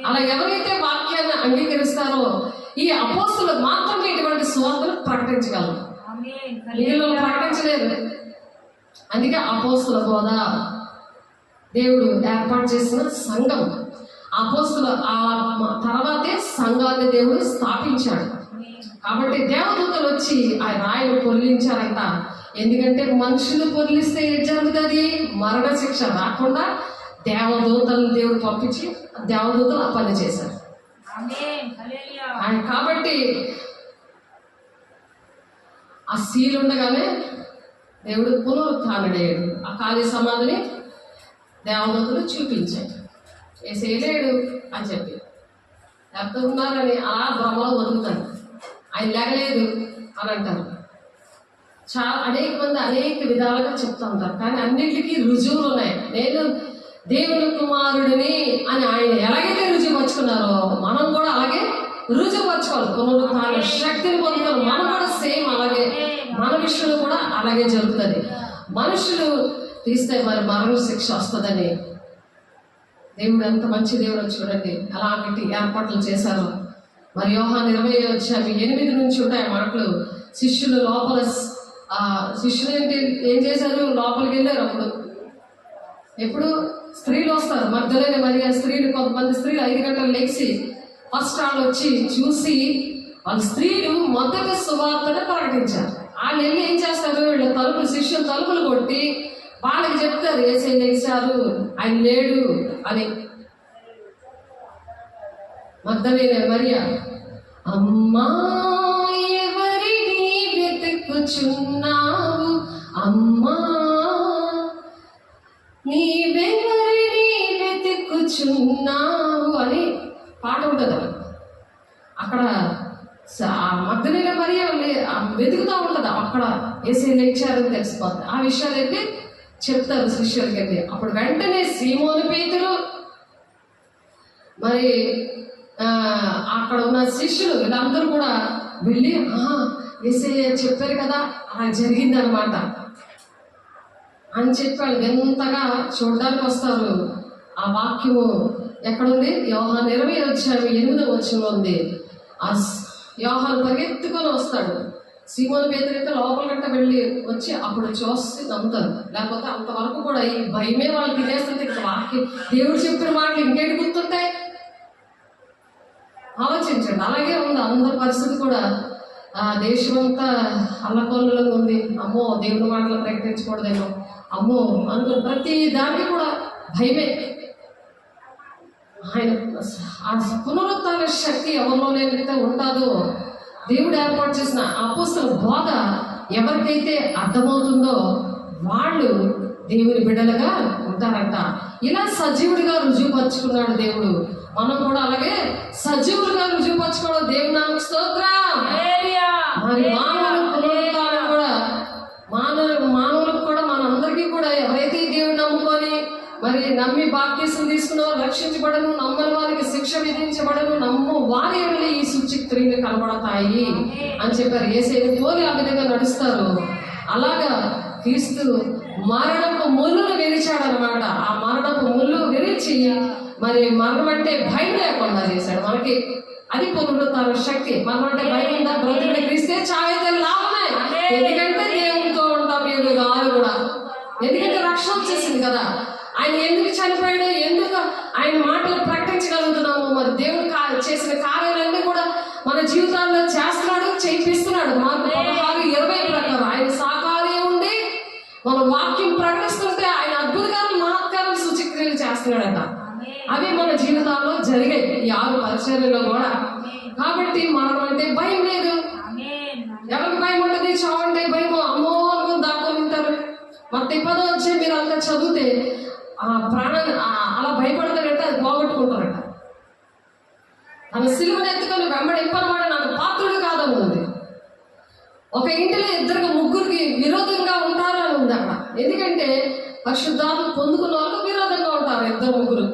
అలా ఎవరైతే వాక్యాన్ని అంగీకరిస్తారో ఈ అపోస్తులు మాత్రమే ఇటువంటి సువార్తను ప్రకటించగలరు. వీళ్ళు ప్రకటించలేదు. అందుకే అపోస్తుల బోధ దేవుడు ఏర్పాటు చేసిన సంఘం. అపోస్తుల తర్వాతే సంఘాన్ని దేవుడు స్థాపించాడు. కాబట్టి దేవదూతలు వచ్చి ఆ రాయిని పొర్లించారంట. ఎందుకంటే మనుషులు పొర్లిస్తే ఏం జరుగుతుంది? మరణ శిక్ష రాకుండా దేవదూతలను దేవుడు పంపించి దేవదూతలు ఆ పని చేశారు. కాబట్టి ఆ సీలు ఉండగానే దేవుడు పునరుత్థానుడయ్యాడు. ఆ ఖాళీ సమాధిని దేవదూతలు చూపించాడు. ఏసేయలేడు అని చెప్పి లేకపోతే ఉన్నారని అలా భ్రమలో వదులుతారు. ఆయన లేగలేదు అని అంటారు. అనేక మంది అనేక విధాలుగా చెప్తూ ఉంటారు. కానీ అన్నింటికీ రుజువులు ఉన్నాయి. నేను దేవుని కుమారుడిని అని ఆయన ఎలాగైతే రుజువుపరుచుకున్నారో మనం కూడా అలాగే రుజువుపరచుకోవాలి. పునరుత్థాన శక్తిని పొందుతారు. మనం కూడా సేమ్ అలాగే మన విషయంలో కూడా అలాగే జరుగుతుంది. మనుషులు తీస్తే మరి మరణ శిక్ష వస్తుందని దేవుడు ఎంత మంచి దేవుడు చూడండి అలాంటి ఏర్పాట్లు చేశారు. మరి యోహాను 20:8 నుంచి ఉంటాయి మాటలు. శిష్యులు లోపల శిష్యులు ఏం చేశారు? లోపలికి వెళ్ళారు. ఎప్పుడు స్త్రీలు వస్తారు. మగ్దలేని మరియ స్త్రీలు, కొంతమంది స్త్రీలు 5 గంటలు లేచి ఫస్ట్ వాళ్ళు వచ్చి చూసి వాళ్ళ స్త్రీలు మొదటి సువార్తను ప్రకటించారు. వాళ్ళు వెళ్ళి ఏం చేస్తారు? వీళ్ళ శిష్యులు తలుపులు కొట్టి వాళ్ళకి చెప్తారు ఏసై లేచారు, ఆయన లేడు అని. మగ్దలేని మరియ, అమ్మా ఎవరిని వెతుకుచున్నావు, అమ్మా నీవెవరిని వెతుకుచున్నావు అని పాట ఉంటుంది. అక్కడ మగ్దలేని మరియ వెతుకుతూ ఉంటుంది. అక్కడ ఏసై లేచారని తెలిసిపోతుంది. ఆ విషయాలు అయితే చెప్తారు శిష్యులకి. అప్పుడు వెంటనే సీమోను పేతురు మరి అక్కడ ఉన్న శిష్యులు వీళ్ళందరూ కూడా వెళ్ళి యేసయ్య చెప్పారు కదా అలా జరిగిందనమాట అని చెప్పి వాళ్ళు ఎంతగా చూడడానికి వస్తారు. ఆ వాక్యము ఎక్కడుంది? యోహాను 20:8 ఉంది. ఆ యోహాను పరిగెత్తుకొని వస్తాడు. సీమోను పేతురు అయితే లోపల గంట వెళ్ళి వచ్చి అప్పుడు చూసి నమ్ముతారు. లేకపోతే అంతవరకు కూడా ఈ భయమే వాళ్ళు తినేస్తుంటే ఇంకా వాక్యం దేవుడు చెప్పిన మాటలు ఇంకేంటి గుర్తుంటాయి? ఆలోచించండి. అలాగే ఉంది అందరి పరిస్థితి కూడా. దేశమంతా అల్లకొల్లలో ఉంది. అమ్మో దేవుని మాటలు ప్రకటించకూడదేమో, అమ్మో అందులో ప్రతి దానికి కూడా భయమే. ఆయన ఆ పునరుత్థాన శక్తి ఎవరిలోనైతే ఉంటుందో దేవుడు ఏర్పాటు చేసిన అపోస్తల బోధ ఎవరికైతే అర్థమవుతుందో వాళ్ళు దేవుని బిడ్డలుగా ఉంటారంట. ఇలా సజీవుడిగా రుజువుపరుచుకున్నాడు దేవుడు. మనం కూడా అలాగే సజీవులుగా రుజువుపరచుకోవడం దేవుని నామముకు స్తోత్రం. మరి మానవులకు కూడా మనందరికీ కూడా ఎవరైతే దేవుని నమ్ముకొని మరి నమ్మి బాప్తిసం తీసుకున్న వారు రక్షించబడను, నమ్మని వారికి శిక్ష విధించబడను, నమ్ము వారి ఎడల ఈ సూచక్రియలు కనబడతాయి అని చెప్పారు. యేసయ్యను పోలి ఆ విధంగా నడుస్తారు. అలాగా క్రీస్తు మరణపు ముళ్ళును విరిచాడనమాట. ఆ మరణపు ముళ్ళు విరిచి మరి మరణం అంటే భయం లేకుండా చేశాడు మనకి. అది పునరుత్థాన శక్తి. మరణం అంటే భయం ఉందా? బ్రతుకుని క్రీస్తే చావైతే లాభమే. ఎందుకంటే దేవునితో ఉంటాం యుగాలు కూడా. ఎందుకంటే రక్షణ వచ్చేసింది కదా. ఆయన ఎందుకు చనిపోయాడు, ఎందుకు ఆయన మాటలు ప్రకటించగలుగుతున్నాము? మరి దేవుడు చేసిన కార్యాలన్నీ కూడా మన జీవితాల్లో చేస్తున్నాడు, చేయిస్తున్నాడు. మార్కు 16:20 ప్రకారం ఆయన సాకారి ఉండి మన వాక్యం ప్రకటిస్తుంటే ఆయన అద్భుతకాలు మహత్కారాలు సూచక్రియలు చేస్తున్నాడట. అవి మన జీవితాల్లో జరిగాయి ఈ 6 పరిచర్యలో కూడా. కాబట్టి మరణం అంటే భయం లేదు. ఎవరికి భయం ఉంటుంది? చావు అంటే భయం. అమ్మో దాక్కుని ఉంటారు. మత్తయి 10 వచ్చే మీరు అంతా చదివితే ఆ ప్రాణాన్ని అలా భయపడతారంటే అది పోగొట్టుకుంటారట. తన సిలువను ఎత్తుకొని వెంబడింపనమాట నాకు పాత్రుడు కాదని ఉంది. ఒక ఇంటిలో 2-3 విరోధంగా ఉంటారు అని ఉంది అక్కడ. ఎందుకంటే పరిశుద్ధాత్మ పొందుకున్న వాళ్ళు విరోధంగా ఉంటారు 2-3.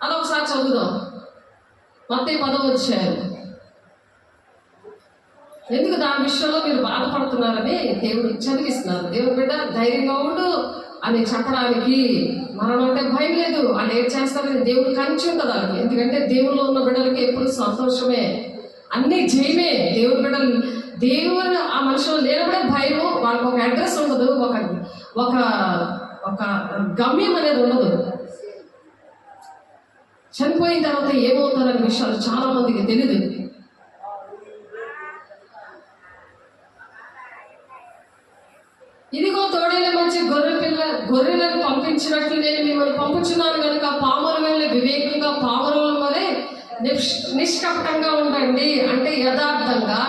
అది ఒకసారి చదువుదాం. మత్తయి 10 వచ్చారు. ఎందుకు దాని విషయంలో మీరు బాధపడుతున్నారని దేవుడు చదివిస్తున్నారు. దేవుడు బిడ్డ ధైర్యంగా ఉండు అని చెప్పడానికి. మరణం అంటే భయం లేదు. వాళ్ళు ఏం చేస్తారని దేవుడు కంచి ఉంటుంది వాళ్ళకి. ఎందుకంటే దేవుల్లో ఉన్న బిడ్డలకి ఎప్పుడు సంతోషమే, అన్ని జయమే. దేవుడి బిడ్డలు దేవుడు ఆ మనుషులు లేనప్పుడే భయము. వాళ్ళకి ఒక అడ్రస్ ఉండదు, ఒక గమ్యం అనేది ఉండదు. చనిపోయిన తర్వాత ఏమవుతారనే విషయాలు చాలా మందికి తెలియదు. ఇదిగో తోడేల మధ్య గొర్రెలను పంపించినట్లు నేను మిమ్మల్ని పంపుచున్నాను కనుక పామరు వెళ్ళి వివేకంగా పామరుల వలె నిష్కపటంగా ఉండండి. అంటే యథార్థంగా,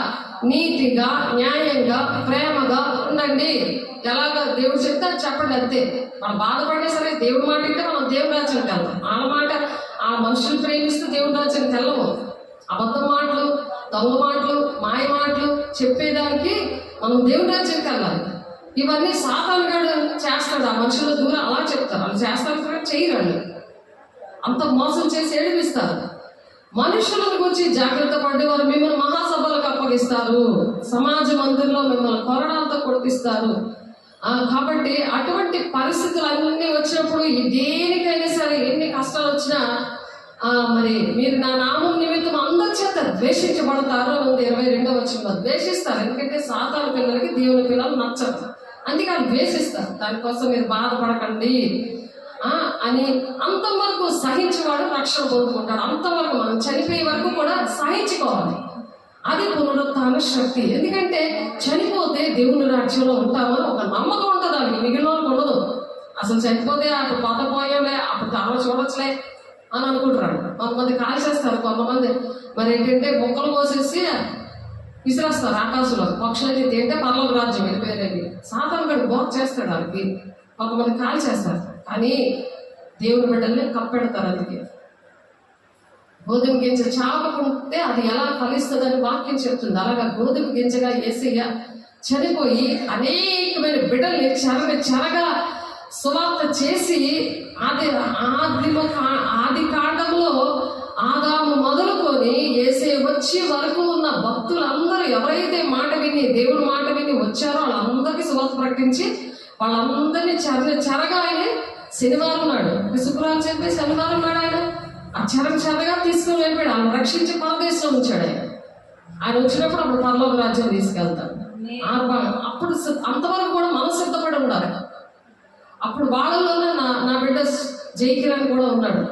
నీతిగా, న్యాయంగా, ప్రేమగా ఉండండి. ఎలాగో దేవుడు చెప్తే చెప్పండి అంతే. మనం బాధపడినా సరే దేవుడి మాట అంటే మనం దేవుడి రాజ్యానికి వెళ్తాం. వాళ్ళ మాట ఆ మనుషులు ప్రేమిస్తూ దేవుడి రాజ్యానికి వెళ్ళము. అబద్ధ మాటలు, దొంగ మాటలు, మాయ మాటలు చెప్పేదానికి మనం దేవుడి రాజ్యానికి వెళ్ళాలి. ఇవన్నీ సాతానుగాడు చేస్తాడు. ఆ మనుషుల దూరం అలా చెప్తారు. వాళ్ళు చేస్తారు కూడా చేయరండి. అంత మోసం చేసి ఏడిపిస్తారు. మనుషులను గురించి జాగ్రత్త పడి వారు మిమ్మల్ని మహాసభలకు అప్పగిస్తారు, సమాజ మందిరంలో మిమ్మల్ని కొరడాలతో కొట్టిస్తారు. కాబట్టి అటువంటి పరిస్థితులు వచ్చినప్పుడు దేనికైనా సరే ఎన్ని కష్టాలు వచ్చినా మరి మీరు నా నామం నిమిత్తం అందరి చేత ద్వేషించబడతారు అని 22వ వచనంలో. ద్వేషిస్తారు. ఎందుకంటే సాతాను పిల్లలకి దేవుని పిల్లలు నచ్చరు, అందుకే వాళ్ళు ద్వేషిస్తారు. దానికోసం మీరు బాధపడకండి అని అంతవరకు సహించేవాడు రక్షణ పొందుకుంటాడు. అంతవరకు మనం చనిపోయే వరకు కూడా సహించుకోవాలి. అది పునరుత్థాన శక్తి. ఎందుకంటే చనిపోతే దేవుని రాజ్యంలో ఉంటామని ఒక నమ్మకం ఉంటుంది. అది మిగిలిన వాళ్ళకి ఉండదు. అసలు చనిపోతే అప్పుడు కొత్త పోయాలే, అప్పుడు తర్వాత చూడొచ్చులే అని అనుకుంటున్నాడు. కొంతమంది కాల్చేస్తారు. కొంతమంది మరి ఏంటంటే మొక్కలు కోసేసి విసిరేస్తారు ఆకాశంలో. పక్షులకి తింటే పర్లోక రాజ్యం వెళ్ళిపోయారండి. సాతాను గడు బోధ చేస్తాడు వాళ్ళకి. కొంతమంది కాల్ చేస్తారు. కానీ దేవుని బిడ్డల్ని కప్పెడతారు. అందుకే గోధుమ గింజ చావకుంటే అది ఎలా ఫలిస్తుందని వాక్యం చెప్తుంది. అలాగా గోధుమ గింజగా యేసయ్య చనిపోయి అనేకమైన బిడ్డల్ని చెరగా సువార్త చేసి ఆది కాండంలో ఆదాము మొదలుకొని యేసయ్య వచ్చి వరకు ఉన్న భక్తులందరూ ఎవరైతే మాట విని దేవుడు మాట విని వచ్చారో వాళ్ళందరికీ సువార్త ప్రకటించి వాళ్ళందరినీ చెరగా ఆయన శనివారం నాడు, శుక్రవారం చెప్పి శనివారం నాడు ఆయన ఆ చెరగా తీసుకుని వెళ్ళిపోయాడు. ఆయన రక్షించి పరదేశంలో ఉంచాడు. ఆయన వచ్చినప్పుడు అప్పుడు పరలోక రాజ్యం తీసుకెళ్తాడు. అప్పుడు అంతవరకు కూడా మనం సిద్ధపడి ఉండాలి. అప్పుడు వాళ్ళలోనే నా బిడ్డ జైకిరణ్ కూడా ఉన్నాడు.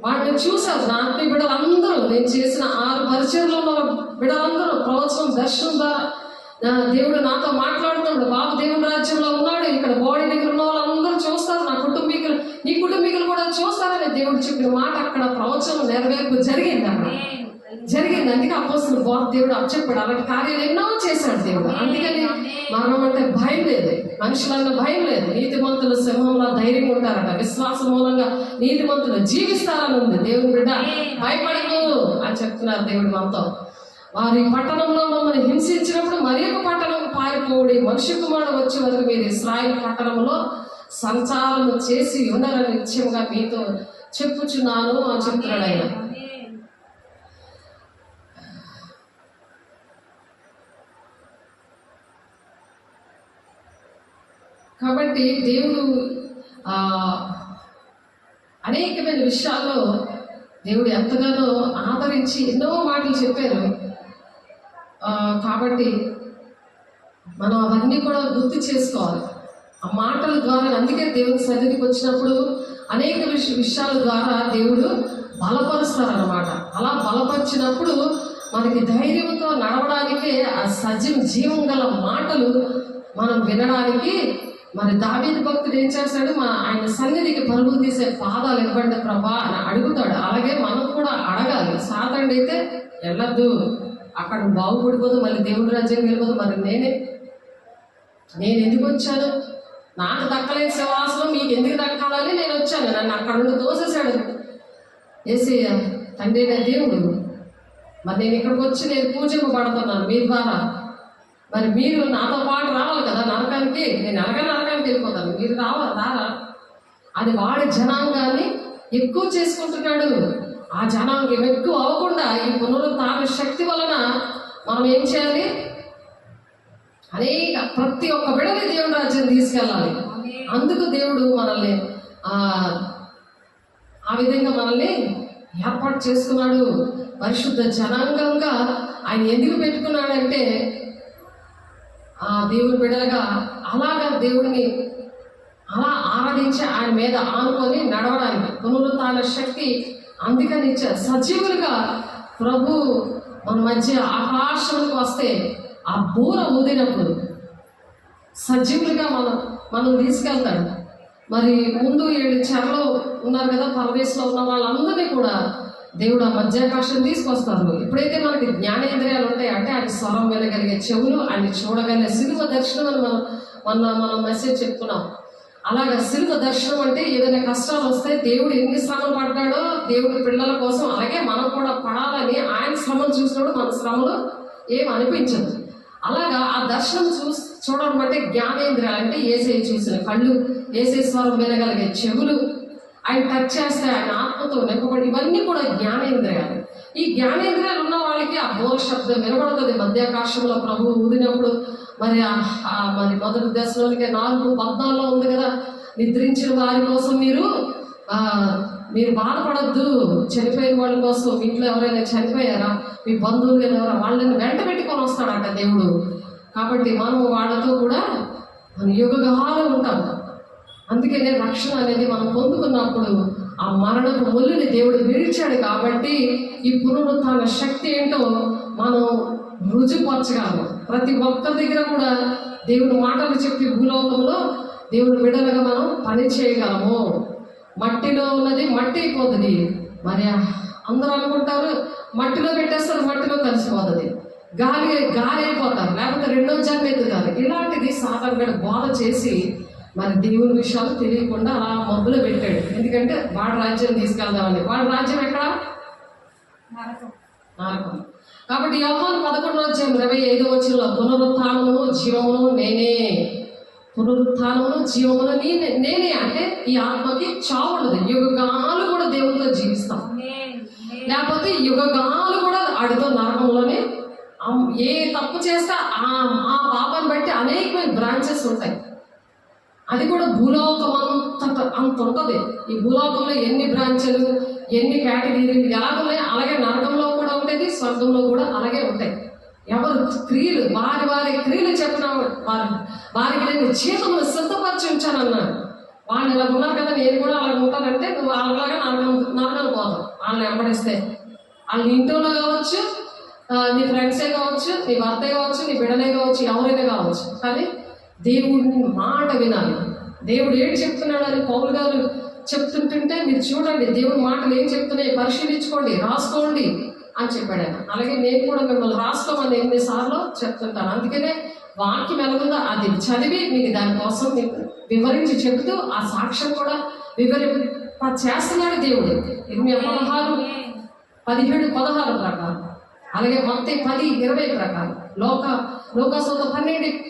వాటిని చూశారు నా ఆత్మీయ బిడ్డలందరూ. నేను చేసిన 6 పరిచయంలో ఉన్న బిడ్డలందరూ ప్రవచనం దర్శనం ద్వారా దేవుడు నాతో మాట్లాడుతున్నాడు. బాబు దేవుని రాజ్యంలో ఉన్నాడు. ఇక్కడ బాడీ దగ్గర ఉన్న వాళ్ళందరూ చూస్తారు. నీ కుటుంబీకులు కూడా చూస్తారని దేవుడు చెప్పిన మాట అక్కడ ప్రవచనం నెరవేర్పు జరిగింది. అందుకే అపోస్తలుడు బోధ దేవుడు చెప్పాడు. అలాంటి కార్యాలు ఎన్నో చేశాడు దేవుడు. అందుకని మరణం అంటే భయం లేదు, మనుషులన్న భయం లేదు. నీతిమంతులు సింహంలో ధైర్యంగా ఉంటారట. విశ్వాసం మూలంగా నీతిమంతులు జీవిస్తారని ఉంది. దేవుని బిడ్డ భయపడకు అని చెప్తున్నారు దేవుడు మనతో. వారి పట్టణంలో మమ్మల్ని హింసించినప్పుడు మరి ఒక పట్టణం పారిపోడి మనుష్య కుమారుడు వచ్చే వరకు మీరు ఇశ్రాయేలు పట్టణంలో సంచారం చేసి ఉండాలని నిత్యంగా మీతో చెప్పుచున్నాను అని చెప్తున్నాడు ఆయన. ఆమేన్. కాబట్టి దేవుడు ఆ అనేకమైన విషయాల్లో దేవుడు ఎంతగానో ఆదరించి ఎన్నో మాటలు చెప్పారు. కాబట్టి మనం అవన్నీ కూడా గుర్తు చేసుకోవాలి. ఆ మాటల ద్వారా, అందుకే దేవుని సన్నిధికి వచ్చినప్పుడు అనేక విషయాల ద్వారా దేవుడు బలపరుస్తారన్నమాట. అలా బలపరిచినప్పుడు మనకి ధైర్యంతో నడవడానికే ఆ జీవం గల మాటలు మనం వినడానికి. మరి దావీదు భక్తుడు ఏం చేస్తాడు, ఆయన సన్నిధికి పరుగులు తీసే పాదాలు ఇవ్వండి ప్రభా అని అడుగుతాడు. అలాగే మనం కూడా అడగాలి. సాధారణ అయితే వెళ్ళద్దు, అక్కడ బాగుపడిపోదు, మళ్ళీ దేవుడి రాజ్యం వెళ్ళిపోదు. మరి నేను ఎందుకు వచ్చాను, నాకు దక్కలేని సింహాసనం మీకు ఎందుకు దక్కాలని నేను వచ్చాను. నన్ను అక్కడ నుండి తోసేశాడు యేసయ్య తండ్రి దేవుడు. మరి నేను ఇక్కడికి వచ్చి నేను పూజింపబడుతున్నాను మీ ద్వారా. మరి మీరు నాతో పాటు రావాలి కదా నరకానికి. నేను నరకానికి వెళ్ళిపోతాను, మీరు రారా అని వాడి జనాంగాన్ని ఎక్కువ చేసుకుంటున్నాడు. ఆ జనాంగం ఎక్కువ అవ్వకుండా ఈ పునరుత్థాన శక్తి వలన మనం ఏం చేయాలి, ప్రతి ఒక్క బిడ్డని దేవుని రాజ్యం తీసుకెళ్ళాలి. అందుకు దేవుడు మనల్ని ఆ విధంగా మనల్ని ఏర్పాటు చేసుకున్నాడు. పరిశుద్ధ జనాంగంగా ఆయన ఎందుకు పెట్టుకున్నాడంటే ఆ దేవుని బిడ్డలుగా అలాగా దేవుడిని అలా ఆరాధించి ఆయన మీద ఆనుకొని నడవడానికి పునరుత్థాన శక్తి అందుకని ఇచ్చారు. సజీవులుగా ప్రభు మన మధ్య ఆకాశంలోకి వస్తే ఆ బూర ఊదినప్పుడు సజీవులుగా మనం తీసుకెళ్తాడు. మరి ముందు 7 చెరలో ఉన్నారు కదా, పరదేశంలో ఉన్న వాళ్ళందరినీ కూడా దేవుడు ఆ మధ్యాకాశం తీసుకొస్తారు. ఎప్పుడైతే మనకి జ్ఞానేంద్రియాలు ఉంటాయి అంటే ఆయన స్వరం వినగలిగే చెవులు, ఆయన చూడగలిగే సిలువ దర్శనం అని మనం మెసేజ్ చెప్తున్నాం. అలాగా సిలువ దర్శనం అంటే ఏదైనా కష్టాలు వస్తే దేవుడు ఎన్ని శ్రమలు పడ్డాడో దేవుడి పిల్లల కోసం, అలాగే మనం కూడా పడాలని ఆయన శ్రమలు చూసినప్పుడు మన శ్రమలు ఏం అనిపించదు. అలాగా ఆ దర్శనం చూడడం అంటే జ్ఞానేంద్రియాలు అంటే యేసయ్య చూసిన కళ్ళు, యేసయ్య స్వరం వినగలిగే చెవులు, ఆయన టచ్ చేస్తే ఆయన ఆత్మతో నింపబడి, ఇవన్నీ కూడా జ్ఞానేంద్రియాలు. ఈ జ్ఞానేంద్రియాలు ఉన్న వాళ్ళకి ఆ బోర శబ్దం వినబడుతుంది. మధ్యాకాశంలో ప్రభువు ఊదినప్పుడు మరి మొదటి దశలోనికి 4:14 ఉంది కదా, నిద్రించిన వారి కోసం మీరు బాధపడద్దు, చనిపోయిన వాళ్ళ కోసం. మీ ఇంట్లో ఎవరైనా చనిపోయారా, మీ బంధువులు ఎవరైనా, వాళ్ళని వెంట పెట్టుకొని వస్తాడంట దేవుడు. కాబట్టి మనం వాళ్ళతో కూడా మన యుగగాలు ఉంటాం. అందుకనే రక్షణ అనేది మనం పొందుకున్నప్పుడు ఆ మరణపు ముళ్ళుని దేవుడు విడిచాడు. కాబట్టి ఈ పునరుత్థాన శక్తి ఏంటో మనం రుజుపరచగలము. ప్రతి ఒక్కరి దగ్గర కూడా దేవుని మాటలు చెప్పి భూలోకంలో దేవుని బిడ్డలుగా మనం పని చేయగలము. మట్టిలో ఉన్నది మట్టి అయిపోతుంది. మరి అందరూ అనుకుంటారు మట్టిలో పెట్టేస్తారు, మట్టిలో కలిసిపోతుంది, గాలి అయిపోతారు, లేకపోతే రెండో జన్మ ఎత్తుతారు. ఇలాంటిది సాధారణంగా బోధ చేసి మరి దేవుని విషయాలు తెలియకుండా అలా మబ్బులో పెట్టాడు. ఎందుకంటే వాడి రాజ్యం తీసుకెళ్దామని. వాడి రాజ్యం ఎక్కడ? నరకం. కాబట్టి యోహాను 11:25 పునరుత్థానమును జీవమును నేనే, పునరుత్థానమును జీవమును నేనే అంటే ఈ ఆత్మకి చావు ఉండదు. యుగగాలు కూడా దేవునితో జీవిస్తాం, లేకపోతే యుగగాలు కూడా ఆడితో నరకంలోనే. ఏ తప్పు చేస్తే ఆ పాపాన్ని బట్టి అనేకమైన బ్రాంచెస్ ఉంటాయి. అది కూడా భూలోకం అంత ఉంటుంది. ఈ భూలోకంలో ఎన్ని బ్రాంచెలు, ఎన్ని కేటగిరీలు ఎలాగున్నాయి, అలాగే నరకంలో కూడా ఉంటుంది, స్వర్గంలో కూడా అలాగే ఉంటాయి. ఎవరు క్రియలు వారి క్రియలు చెప్పిన వారికి నేను జీవితంలో సిద్ధపరిచి ఉంచానన్నాడు. వాళ్ళు ఇలా ఉన్నారు కదా, నేను కూడా అలాగ ఉంటానంటే నువ్వు అలాగా నరకం పోతావు. వాళ్ళని వెంబడిస్తే వాళ్ళ ఇంట్లో కావచ్చు, నీ ఫ్రెండ్సే కావచ్చు, నీ భర్తే కావచ్చు, నీ బిడ్డనే కావచ్చు, ఎవరైనా కావచ్చు. కానీ దేవుడిని మాట వినాలి. దేవుడు ఏడు చెప్తున్నాడు అని పౌలు గారు చెప్తుంటుంటే మీరు చూడండి, దేవుడి మాటలు ఏం చెప్తున్నాయి పరిశీలించుకోండి, రాసుకోండి అని చెప్పాడు ఆయన. అలాగే నేను కూడా మిమ్మల్ని రాసుకోమని ఎన్నిసార్లు చెప్తుంటాను. అందుకనే వాక్యం ఎలాగుందో అది చదివి మీకు దానికోసం మీకు వివరించి చెబుతూ ఆ సాక్ష్యం కూడా చేస్తున్నాడు దేవుడు. 16:17 ప్రకారం, అలాగే మొత్తం 10:20 ప్రకారం లోకాసువార్త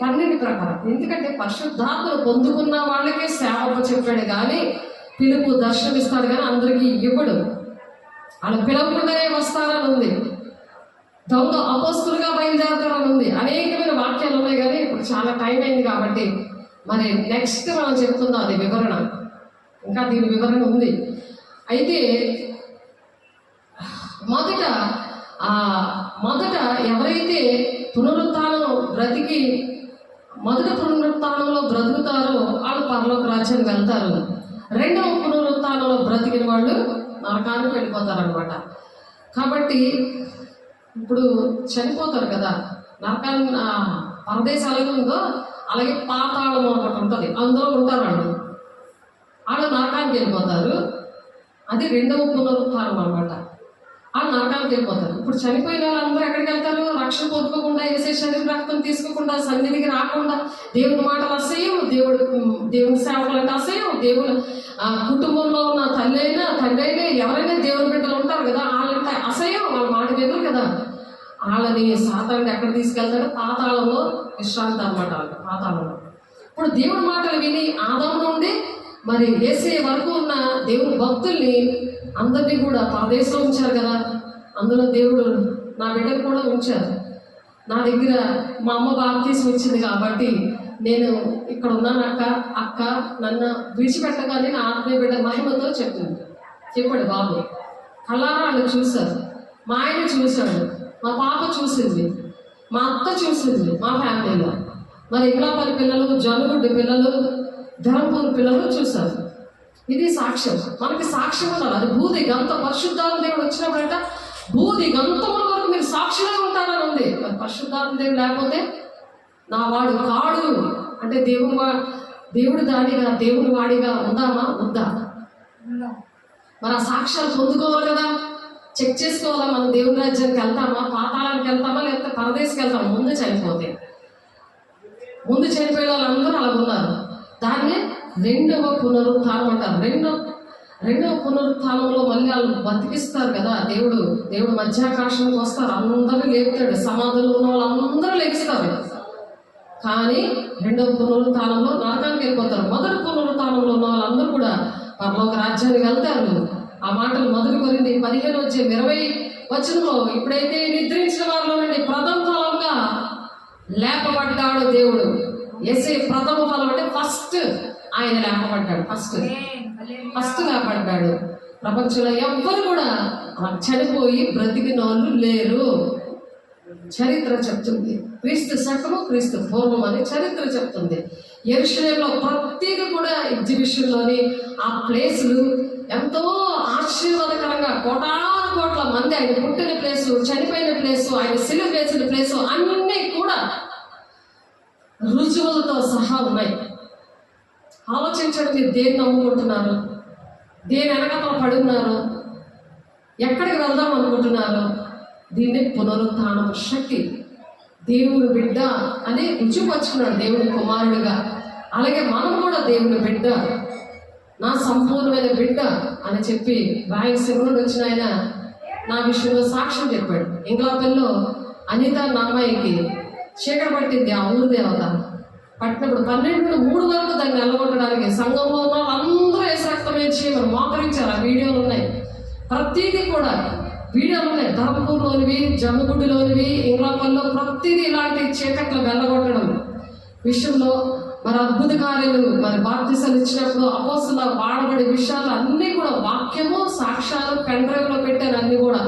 12 ప్రకారం. ఎందుకంటే పరిశుద్ధాత్మను పొందుకున్న వాళ్ళకే సేవ చెప్పాడు కానీ పిలుపు దర్శనమిస్తాడు కానీ అందరికీ ఇవ్వడు. అలా పిలవకుండానే వస్తారని ఉంది. దొంగ అపోస్తులుగా బయలుదేరతారని ఉంది. అనేకమైన వాక్యాలు ఉన్నాయి కానీ ఇప్పుడు చాలా టైం అయింది కాబట్టి మరి నెక్స్ట్ మనం చెప్తుందాం అది వివరణ. ఇంకా దీని వివరణ ఉంది. అయితే మొదట ఎవరైతే మొదట పునరుత్థానంలో బ్రతుకుతారో వాళ్ళు పరలోక రాజ్యానికి వెళ్తారు. రెండవ పునరుత్థానంలో బ్రతికిన వాళ్ళు నరకానికి వెళ్ళిపోతారనమాట. కాబట్టి ఇప్పుడు చనిపోతారు కదా, నరకాన్ని పరదేశాలుగా ఉందో అలాగే పాతాళం ఒకటి ఉంటుంది, అందులో ఉంటారు వాళ్ళు నరకానికి వెళ్ళిపోతారు. అది రెండవ పునరుత్థానం అనమాట. వాళ్ళు నరకానికి వెళ్ళిపోతారు. ఇప్పుడు చనిపోయిన వాళ్ళందరూ ఎక్కడికి వెళ్తారు? రక్షణ పొందుకోకుండా, యేసే శరీర రక్తం తీసుకోకుండా, సన్నిధికి రాకుండా, దేవుని మాటలు అసహ్యం, దేవుని సేవకులు అంటే అసహ్యం, దేవుని కుటుంబంలో ఉన్న తల్లి అయినా తండ్రి అయినా ఎవరైనా దేవుని బిడ్డలు ఉంటారు కదా, వాళ్ళంటే అసహ్యం, వాళ్ళ మాట వినరు కదా. వాళ్ళని సాతానుడు ఎక్కడ తీసుకెళ్తాడు? పాతాళంలో విశ్రాంతి అనమాట. పాతాళంలో ఇప్పుడు దేవుని మాటలు విని ఆదాము నుండి మరి యేసే వరకు ఉన్న దేవుని భక్తుల్ని అందరినీ కూడా పరదేశంలో ఉంచారు కదా. అందులో దేవుడు నా బిడ్డను కూడా ఉంచారు. నా దగ్గర మా అమ్మ బాప్తీసం వచ్చింది కాబట్టి నేను ఇక్కడ ఉన్నాను అక్క నన్ను విడిచిపెట్టగానే నా ఆత్మీయ బిడ్డ మహిమతో చెప్పాడు బాబు. కళ్ళారా వాళ్ళు చూశారు, మా ఆయన చూశాడు, మా పాప చూసింది, మా అత్త చూసింది, మా ఫ్యామిలీలో మరి ఇంగ్లాపల్లి పిల్లలు, జొన్నగుడ్డి పిల్లలు, ధర్మపూర్ పిల్లలు చూశారు. ఇది సాక్ష్యం. మనకి సాక్ష్యం ఉండాలి. అది భూది గంత పరిశుద్ధాత్మ దేవుడు వచ్చినప్పుడంట భూది గంతముల వరకు మీరు సాక్షిగా ఉంటారని ఉంది. మరి పరిశుద్ధాత్మ దేవుడు లేకపోతే నా వాడు కాడు అంటే దేవుడు దానిగా దేవుని వాడిగా ఉందామా వద్దా? మరి ఆ సాక్ష్యాలు పొందుకోవాలి కదా, చెక్ చేసుకోవాలా. మనం దేవుని రాజ్యానికి వెళ్తామా, పాతాళానికి వెళ్తామా, లేకపోతే పరదేశకి వెళ్తామా? ముందు చనిపోయే వాళ్ళందరూ అలా ఉన్నారు. దాన్నే రెండవ పునరుత్థానం అంటారు. రెండవ పునరుత్థానంలో మళ్ళీ వాళ్ళు బతికిస్తారు కదా. దేవుడు మధ్యాకాశానికి వస్తారు, అందరూ లేపుతాడు, సమాధులు ఉన్న వాళ్ళందరూ లేపుతారు. కానీ రెండవ పునరుత్థానంలో నరకానికి వెళ్ళిపోతారు. మొదటి పునరుత్థానంలో ఉన్న వాళ్ళందరూ కూడా పరలోక రాజ్యానికి వెళ్తారు. ఆ మాటలు మొదటి కొరింథీ 15:20 ఇప్పుడైతే నిద్రించిన వారిలో నుండి ప్రథమ ఫలంగా లేపబడ్డాడు దేవుడు. యేసే ప్రథమ ఫలం అంటే ఫస్ట్ ఆయన లేపబడ్డాడు. ఫస్ట్ లేపబడ్డాడు. ప్రపంచంలో ఎవ్వరు కూడా చనిపోయి బ్రతికిన వాళ్ళు లేరు. చరిత్ర చెప్తుంది. క్రీస్తు శకము క్రీస్తు పూర్వం అని చరిత్ర చెప్తుంది. యెరూషలేములో ప్రతిదీ కూడా ఎగ్జిబిషన్లోని ఆ ప్లేసులు ఎంతో ఆశీర్వాదకరంగా కోట్ల మంది ఆయన పుట్టిన ప్లేసు, చనిపోయిన ప్లేసు, ఆయన సిలువ వేసిన ప్లేసు అన్నీ కూడా రుజువులతో సహా ఉన్నాయి. ఆలోచించండి, మీరు దేన్ని నమ్ముకుంటున్నారు? దేని వెనకతలు పడి ఉన్నారు? ఎక్కడికి వెళ్దాం అనుకుంటున్నారు? దీన్ని పునరుత్థానం శక్తి. దేవుని బిడ్డ అని రుచిపరుచుకున్నాడు దేవుని కుమారుడిగా. అలాగే మనం కూడా దేవుని బిడ్డ, నా సంపూర్ణమైన బిడ్డ అని చెప్పి రాయలసీమ నుండి వచ్చిన ఆయన నా విషయంలో సాక్ష్యం చెప్పాడు. ఇంగ్లాపల్లో అనిత నా అమ్మాయికి చీకటి పట్టింది. ఆ ఊరి దేవత పట్టినప్పుడు 12-3 వరకు దాన్ని నిలబొట్టడానికి సంఘంలో ఉన్న వాళ్ళందరూ వేసి రక్తం వేసి మనం మోకరించారు. ఆ వీడియోలు ఉన్నాయి, ప్రతిదీ కూడా వీడియోలు ఉన్నాయి. ధర్మపూర్లోనివి, జమ్మగుడ్డిలోనివి, ఇంగ్లాపల్లో ప్రతిదీ ఇలాంటి చీకట్లు వెళ్ళగొట్టడం విషయంలో మరి అద్భుత కార్యాలు, మరి బాప్తిసాలు ఇచ్చినప్పుడు అపోస్తల వాడబడే విషయాలు అన్నీ కూడా వాక్యము సాక్ష్యాలు పెన్ డ్రైవ్లో పెట్టాను. అన్నీ కూడా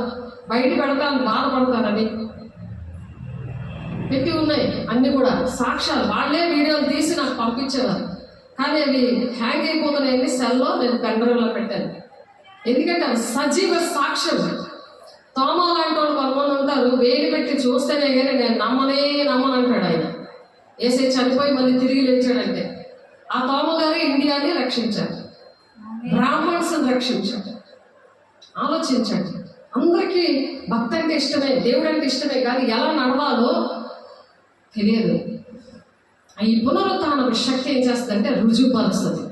బయట పెడతాను, బాధపడతానని పెట్టి ఉన్నాయి. అన్నీ కూడా సాక్ష్యాలు వాళ్ళే వీడియోలు తీసి నాకు పంపించేవారు. కానీ అవి హ్యాంగ్ అయిపోతున్నాయని సెల్లో నేను పెన్ డ్రైవ్లో పెట్టాను. ఎందుకంటే అవి సజీవ సాక్ష్యం. తోమా లాంటి వాళ్ళు కొంతమంది ఉంటారు, వేలు పెట్టి చూస్తేనే కానీ నేను నమ్మనంటాడు ఆయన. యేసే చనిపోయి మళ్ళీ తిరిగి లేచాడంటే ఆ తోమ గారు ఇండియాని రక్షించాడు, బ్రాహ్మణ్స్ని రక్షించాడు. ఆలోచించండి. అందరికీ భక్తి అంటే ఇష్టమే, దేవుడు అంటే ఇష్టమే, కానీ ఎలా నడవాలో తెలియదు. ఈ పునరుత్థానం శక్తి ఏం చేస్తుందంటే రుజువుపరుస్తుంది.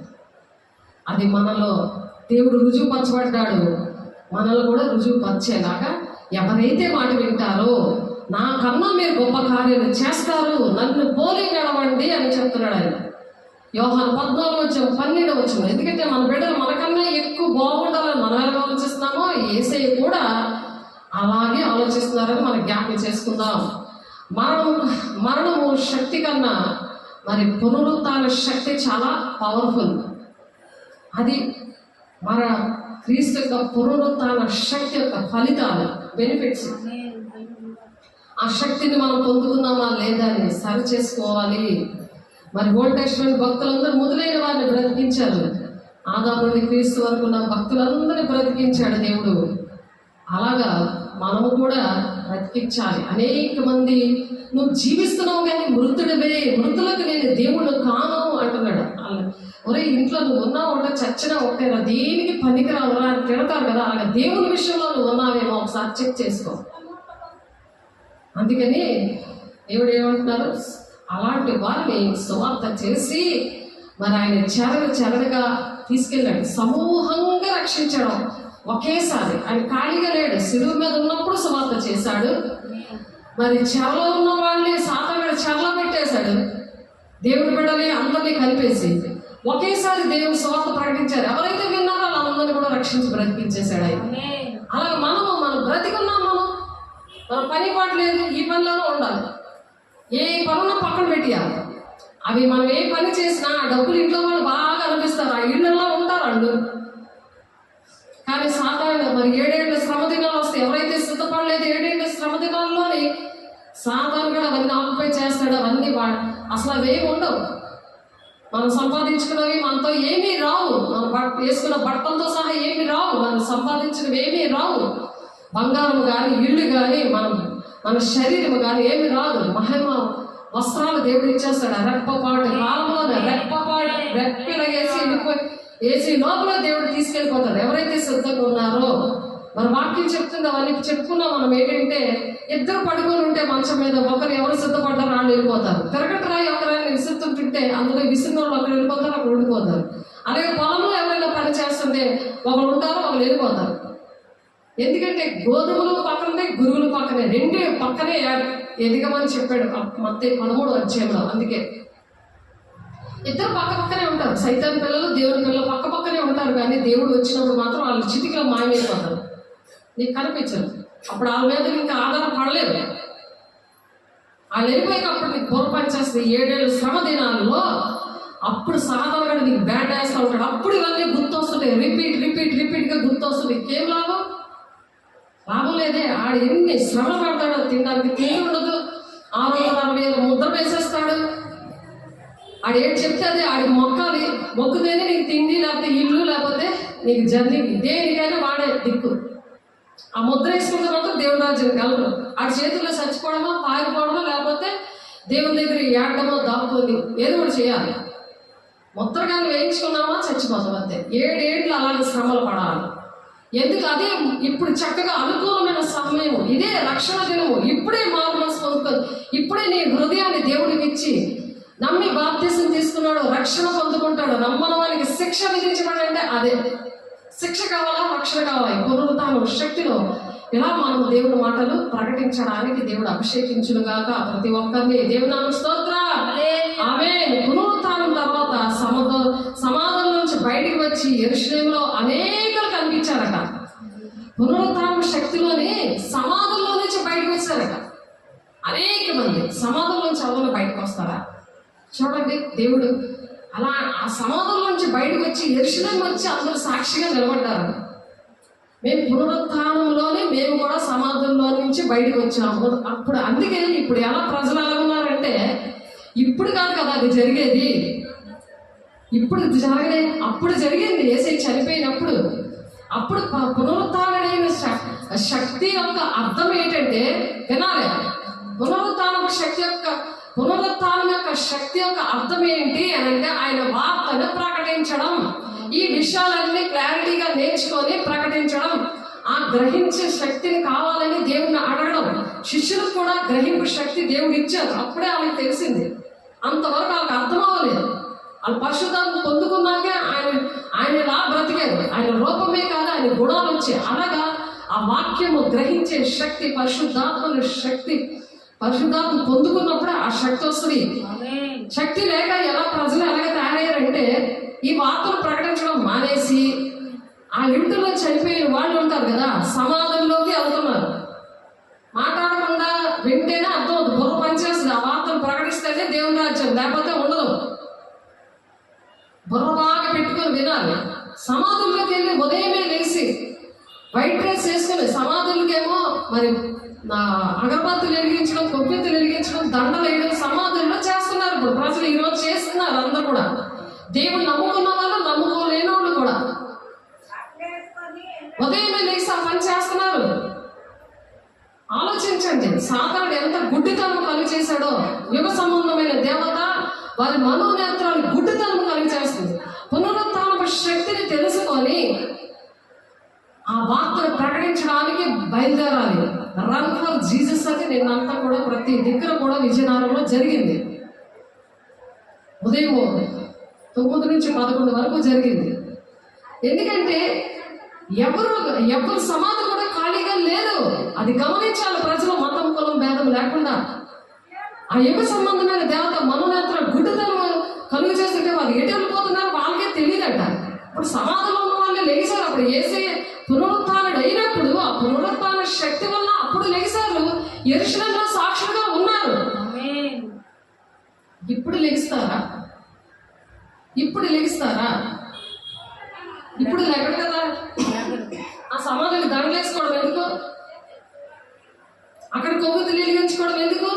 అది మనలో దేవుడు రుజువుపరచబడ్డాడు, మనల్ని కూడా రుజువుపరిచేలాగా ఎవరైతే మాట వింటారో నాకన్నా మీరు గొప్ప కార్యాలు చేస్తారు, నన్ను పోలి నడవండి అని చెప్తున్నాడు ఆయన. యోహాను 14:12. ఎందుకంటే మన బిడ్డలు మనకన్నా ఎక్కువ బాగుండాలని మనం ఎలా ఆలోచిస్తున్నామో యేసయ్య కూడా అలాగే ఆలోచిస్తున్నారని మనం జ్ఞాపకం చేసుకుందాం. మరణము శక్తి కన్నా మరి పునరుత్థాన శక్తి చాలా పవర్ఫుల్. అది మన క్రీస్తు యొక్క పునరుత్థాన శక్తి యొక్క ఫలితాలు, బెనిఫిట్స్. ఆ శక్తిని మనం పొందుకున్నామా లేదా అని సరి చేసుకోవాలి. మరి ఓల్డ్ టెస్టమెంట్ భక్తులందరూ మొదలైన వారిని బ్రతికించారు. ఆదాము నుండి క్రీస్తు వరకు ఉన్న భక్తులందరినీ బ్రతికించాడు దేవుడు. అలాగా మనము కూడా బ్రతికించాలి. అనేక మంది నువ్వు జీవిస్తున్నావు కానీ మృతుడివే, మృతులకు నేను దేవుడు కాను అంటున్నాడు. ఒరే ఇంట్లో నువ్వు ఉన్నావు అంటే చచ్చినా ఒకటేనా, దేనికి పనికిరావురా అని తిడతారు కదా. అలాగే దేవుని విషయంలో నువ్వు ఉన్నావేమో ఒకసారి చెక్ చేసుకో. అందుకని దేవుడు ఏమంటున్నారు, అలాంటి వారిని సువార్త చేసి మరి ఆయన చెరగా తీసుకెళ్ళాడు. సమూహంగా రక్షించడం ఒకేసారి. ఆయన ఖాళీగా లేడు, సిలువ మీద ఉన్నప్పుడు సువార్త చేశాడు. మరి చెరలో ఉన్న వాళ్ళని సాతానుడు చెరలో పెట్టేశాడు. దేవుడి బిడ్డని అందరినీ కలిపేసి ఒకేసారి దేవుని సువార్త ప్రకటించారు. ఎవరైతే విన్నారో వాళ్ళందరినీ కూడా రక్షించి బ్రతికించేశాడు ఆయన. అలాగే మనం బ్రతికున్నాం. మన పని పాటు లేదు, ఈ పనిలోనే ఉండాలి. ఏ పనున్నా పక్కన పెట్టియాలి. అవి మనం ఏ పని చేసినా ఆ డబ్బులు ఇంట్లో వాళ్ళు బాగా అనిపిస్తారు, ఆ ఇళ్ళల్లో ఉంటారు వాళ్ళు. కానీ సాధారణ మరి 7 ఏళ్ళ శ్రమ దినాలు వస్తాయి. ఎవరైతే సిద్ధపడలేదు 7 ఏళ్ళ శ్రమ దినాల్లోని సాధారణంగా అవన్నీ ఆక్యుపై చేస్తాడు. అవన్నీ అసలు అవేమి ఉండవు. మనం సంపాదించుకున్నవి మనతో ఏమీ రావు. మనం వేసుకున్న బట్టలతో సహా ఏమీ రావు. మనం సంపాదించినవి ఏమీ రావు. బంగారం కానీ ఇళ్ళు కానీ మన శరీరం కానీ ఏమి రాదు. మహిమ వస్త్రాలు దేవుడు ఇచ్చేస్తాడు. రెప్పపాటు కాలంలో వేసి లోపల దేవుడు తీసుకెళ్ళిపోతాడు. ఎవరైతే సిద్ధంగా ఉన్నారో మన వాక్యం చెప్తుంది. అవన్నీ చెప్పుకున్నా మనం ఏంటంటే, ఇద్దరు పడుకొని ఉంటే మంచం మీద ఒకరు ఎవరు సిద్ధపడ్డారో వాళ్ళు వెళ్ళిపోతారు. తిరగటరా ఎవరైనా విసురుతుంటుంటే అందులో విసిరిన వాళ్ళు అక్కడ వెళ్ళిపోతారు, అక్కడ ఉండిపోతారు. అలాగే పొలంలో ఎవరైనా పని చేస్తుంటే ఒకరు ఉంటారు, ఒకరు వెళ్ళిపోతారు. ఎందుకంటే గోధుమలు పక్కనే గురువులు పక్కనే, రెండు పక్కనే ఎదిగమని చెప్పాడు మత్తయి 13 అందుకే ఇద్దరు పక్కనే ఉంటారు. సైతాన్ పిల్లలు దేవుని పిల్లలు పక్కనే ఉంటారు. కానీ దేవుడు వచ్చినప్పుడు మాత్రం వాళ్ళు చిటికలో మాయమైపోతారు, నీకు కనిపించరు. అప్పుడు వాళ్ళ మీద ఇంకా ఆధారపడలేదు. వాళ్ళు వెళ్ళిపోయినప్పుడు నీకు బుర్ర పనిచేస్తుంది. 7 ఏళ్ళ శ్రమ దినాల్లో అప్పుడు సాధారణంగా నీకు బ్యాడ్ వేస్తూ ఉంటాడు. అప్పుడు ఇవన్నీ గుర్తొస్తుంటాయి. రిపీట్గా గుర్తొస్తుంది. ఇంకేం లాభం లేదే. ఆడు ఎన్ని శ్రమ పడతాడో, తినడానికి తిండి ఉండదు. 660 ముద్ర వేసేస్తాడు. ఆడు ఏడు చెప్తే అదే ఆడికి మొక్కాలి. మొక్కుతేనే నీకు తిండి, లేకపోతే ఇల్లు, లేకపోతే నీకు జర్నీ, దేనికైనా వాడే దిక్కు. ఆ ముద్ర వేసుకుంటే మాత్రం దేవుడు రాజ్యం కలరు. ఆడి చేతుల్లో చచ్చిపోవడమో, పారిపోవడమో, లేకపోతే దేవుని దగ్గర ఏడమో, దాక్కొని ఏదో ఒకటి చేయాలి. ముద్రగాన్ని వేయించుకున్నామా చచ్చిపోతాం అంతే. 7 ఏళ్ళు అలాంటి శ్రమలు పడాలి. ఎందుకు? అదే ఇప్పుడు చక్కగా అనుకూలమైన సమయం. ఇదే రక్షణ దినము. ఇప్పుడే మారుమనసు పొందుకోదు. ఇప్పుడే నీ హృదయాన్ని దేవుడికి ఇచ్చి నమ్మి బాప్తిసం తీసుకున్నాడు, రక్షణ పొందుకుంటాడు. నమ్మని వారికి శిక్ష విధించబడంటే అదే శిక్ష కావాలా, రక్షణ కావాలి. పునరుత్థానం శక్తిలో ఇలా మనం దేవుడి మాటలు ప్రకటించడానికి దేవుడు అభిషేకించును గాక ప్రతి ఒక్కరిని. దేవుని నామమున స్తోత్రం. ఆమేన్. పునరుత్థానం తర్వాత సమాధుల నుంచి బయటికి వచ్చి యెరూషలేములో అనేకులు కనిపించారట. పునరుత్థానం శక్తిలోని సమాధుల్లో నుంచి బయటకు వచ్చారట అనేక మంది. సమాధుల నుంచి ఎవరు బయటకు వస్తారా? చూడండి, దేవుడు అలా ఆ సమాధుల నుంచి బయటకు వచ్చి యెరూషలేము వచ్చి అందరూ సాక్షిగా నిలబడ్డారు. మేము పునరుత్థానంలోనే మేము కూడా సమాధుల్లో నుంచి బయటకు వచ్చాము. అప్పుడు అందుకే ఇప్పుడు ఎలా ప్రజలు ఎలా ఉన్నారంటే, ఇప్పుడు కాదు కదా అది జరిగేది. ఇప్పుడు జరగలే, అప్పుడు జరిగింది. యేసయ్య చనిపోయినప్పుడు. అప్పుడు పునరుత్థానమైన శక్తి యొక్క అర్థం ఏంటంటే, వినాలి. పునరుత్థానం యొక్క శక్తి యొక్క అర్థం ఏంటి అని అంటే, ఆయన వార్తను ప్రకటించడం. ఈ విషయాలన్నీ క్లారిటీగా నేర్చుకొని ప్రకటించడం. ఆ గ్రహించే శక్తిని కావాలని దేవుని అడగడం. శిష్యులకు కూడా గ్రహింపు శక్తి దేవుడు ఇచ్చారు. అప్పుడే వాళ్ళకి తెలిసింది. అంతవరకు వాళ్ళకి అర్థం అవ్వలేదు. వాళ్ళు పరిశుద్ధాత్మ పొందుకున్నాకే ఆయన ఎలా బ్రతికారు. ఆయన రూపమే కాదు, ఆయన గుణాలు వచ్చాయి. అలాగా ఆ వాక్యము గ్రహించే శక్తి, పరిశుద్ధాత్మల శక్తి పరిశుద్ధాత్మ పొందుకున్నప్పుడు ఆ శక్తి వస్తుంది. ఆమేన్. శక్తి లేక ఎలా ప్రజలు ఎలాగ తయారయ్యారంటే ఈ వార్తలు ప్రకటించడం మానేసి ఆ ఇంటిలో చనిపోయిన వాళ్ళు ఉంటారు కదా, సమాధుల్లోకి వెళ్తున్నారు. మాట్లాడకుండా వింటేనే అర్థం అవుతుంది, బుర్ర పనిచేస్తుంది. ఆ వార్తలు ప్రకటిస్తేనే దేవుని రాజ్యం, లేకపోతే ఉండదు. బుర్ర బాగా పెట్టుకొని వినాలి. సమాధుల్లోకి వెళ్ళి ఉదయమే లేచి వైట్ డ్రెస్ వేసుకుని, సమాధులకేమో మరి అగరబత్తులు వెలిగించడం, కొవ్వెత్తులు వెలిగించడం, దండలు వేయడం సమాధుల్లో చేస్తున్నారు. ఇప్పుడు ప్రజలు ఈరోజు చేస్తున్నారు. అందరూ కూడా దేవుడు నమ్ముకున్న వాళ్ళు, నమ్ముకోలేని వాళ్ళు కూడా ఉదయమే లేచి ఆ పని చేస్తున్నారు. ఆలోచించండి, సాతానుడు ఎంత గుడ్డితనం కలుగు చేశాడో. యుగ సంబంధమైన దేవత వారి మనోనేత్రాలు గుడ్డితనం కలుగు చేస్తుంది. పునరుత్థానపు శక్తిని తెలుసుకొని ఆ వార్తను ప్రకటించడానికి బయలుదేరాలి. రన్ ఫర్ జీసస్ అని నిన్నంతా కూడా ప్రతి దగ్గర కూడా విజయనగరంలో జరిగింది. ఉదయం 9 నుంచి 11 వరకు జరిగింది. ఎందుకంటే ఎవరు సమాధి కూడా ఖాళీగా లేదు. అది గమనించాలి ప్రజలు, మతం కులం భేదం లేకుండా. ఆ యుగ సంబంధమైన దేవత మనోనేత్ర గుడ్డితనం కలుగు చేస్తుంటే వాళ్ళు ఎటు వెళ్ళిపోతున్నారు వాళ్ళకే తెలియదట. ఇప్పుడు సమాధిలో ఉన్న వాళ్ళు లేచారు. అప్పుడు ఏసే పునరుత్థానుడు అయినప్పుడు ఆ పునరుత్థాన శక్తి వల్ల అప్పుడు లేచారు. యెరూషలేములో సాక్షులుగా ఉన్నారు. ఆమేన్. ఇప్పుడు లెగిస్తారా? ఇప్పుడు లెగిస్తారా? ఇప్పుడు లెగడు కదా. ఆ సమాధికి దండలేసుకోవడం ఎందుకు? అక్కడ కొవ్వొత్తులు వెలిగించుకోవడం ఎందుకు?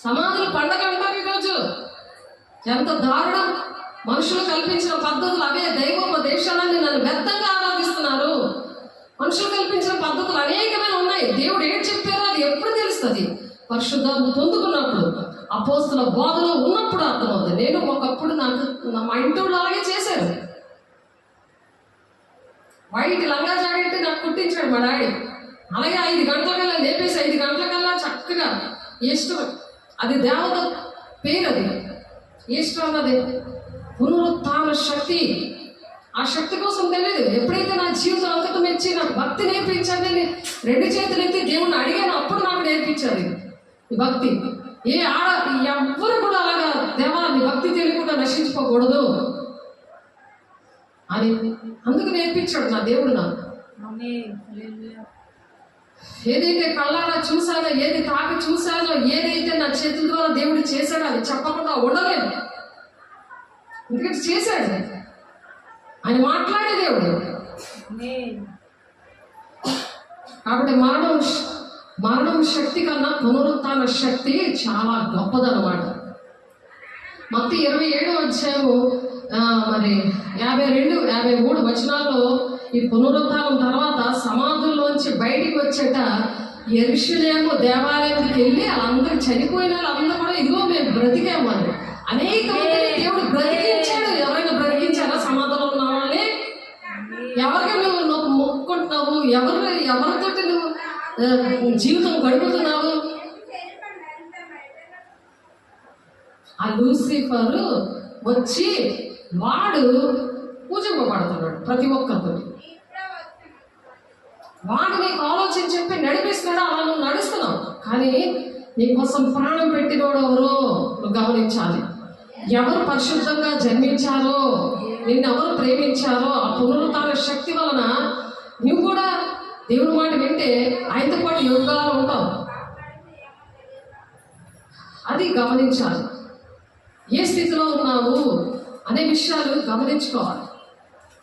సమాధులు పండగ అంటారు ఈరోజు. ఎంత దారుణం! మనుషులు కల్పించిన పద్ధతులు అవే. దైవోపదేశాలని నన్ను వ్యర్థంగా ఆరాధిస్తున్నారు. మనుషులు కల్పించిన పద్ధతులు అనేకమైన ఉన్నాయి. దేవుడు ఏం చెప్పారో అది ఎప్పుడు తెలుస్తుంది? పరిశుద్ధాత్మ పొందుకున్నప్పుడు, అపోస్తుల బోధలో ఉన్నప్పుడు అర్థమవుతుంది. నేను ఒకప్పుడు మా ఇంటి వాళ్ళు అలాగే చేశారు. వైట్ లంగా జాకెట్ నాకు కుట్టించాడు మా డాడీ. అలాగే 5 గంటలకల్లా లేపేసి 5 గంటలకల్లా చక్కగా ఇష్టం. అది దేవత పేరు. అది ఇష్టం అన్నది పునరుత్థాన శక్తి. ఆ శక్తి కోసం తెలియదు. ఎప్పుడైతే నా జీవితం అంతటం ఇచ్చి నాకు భక్తి నేర్పించండి, 2 చేతులు ఎత్తి దేవుణ్ణి అడిగాను. అప్పుడు నాకు నేర్పించారు ఈ భక్తి. ఎవ్వరు కూడా అలాగా దేవా నీ భక్తి తెలియకుండా నశించుకోకూడదు అని అందుకు నేర్పించాడు నా దేవుడు నాకు. ఆమేన్. హల్లెలూయా. ఏదైతే కళ్ళారా చూశానో, ఏది తాకి చూశానో, ఏదైతే నా చేతుల ద్వారా దేవుడు చేశాడో అది చెప్పకుండా ఉండలేదు. ఎందుకంటే చేశాడు, ఆయన మాట్లాడే దేవుడు. ఆమేన్. కాబట్టి మరణం శక్తి కన్నా పునరుత్థాన శక్తి చాలా గొప్పదన్నమాట. మత్తయి 27వ అధ్యాయము మరి 52, 53 వచనాల్లో ఈ పునరుత్థానం తర్వాత సమాధుల్లోంచి బయటికి వచ్చేట యెరూషలేము దేవాలయానికి వెళ్ళి వాళ్ళందరూ చనిపోయిన వాళ్ళందరూ కూడా ఇదిగో మేము బ్రతికామని అనేక మందిని దేవుడు బ్రతికించాడు. ఎవరైనా బ్రతికించారా సమాధంలో ఉన్న వాళ్ళని? ఎవరికి నువ్వు మొక్కుకుంటున్నావు? ఎవరితోటి నువ్వు జీవితం గడుపుతున్నావు? ఆ లూసిఫర్ వచ్చి వాడు పూజింపబడుతున్నాడు ప్రతి ఒక్కరితో. వాడు నీకు ఆలోచన చెప్పి నడిపిస్తున్నాడు, అలా నువ్వు నడుస్తున్నావు. కానీ నీకోసం ప్రాణం పెట్టినోడు ఎవరో నువ్వు గమనించాలి. ఎవరు పరిశుద్ధంగా జన్మించారో, నిన్నెవరు ప్రేమించారో, ఆ పునరుత్థాన శక్తి వలన నువ్వు కూడా దేవుని మాట వింటే ఆయనతో పాటు యుగాలు ఉంటావు. అది గమనించాలి. ఏ స్థితిలో ఉన్నావు అనే విషయాలు గమనించుకోవాలి.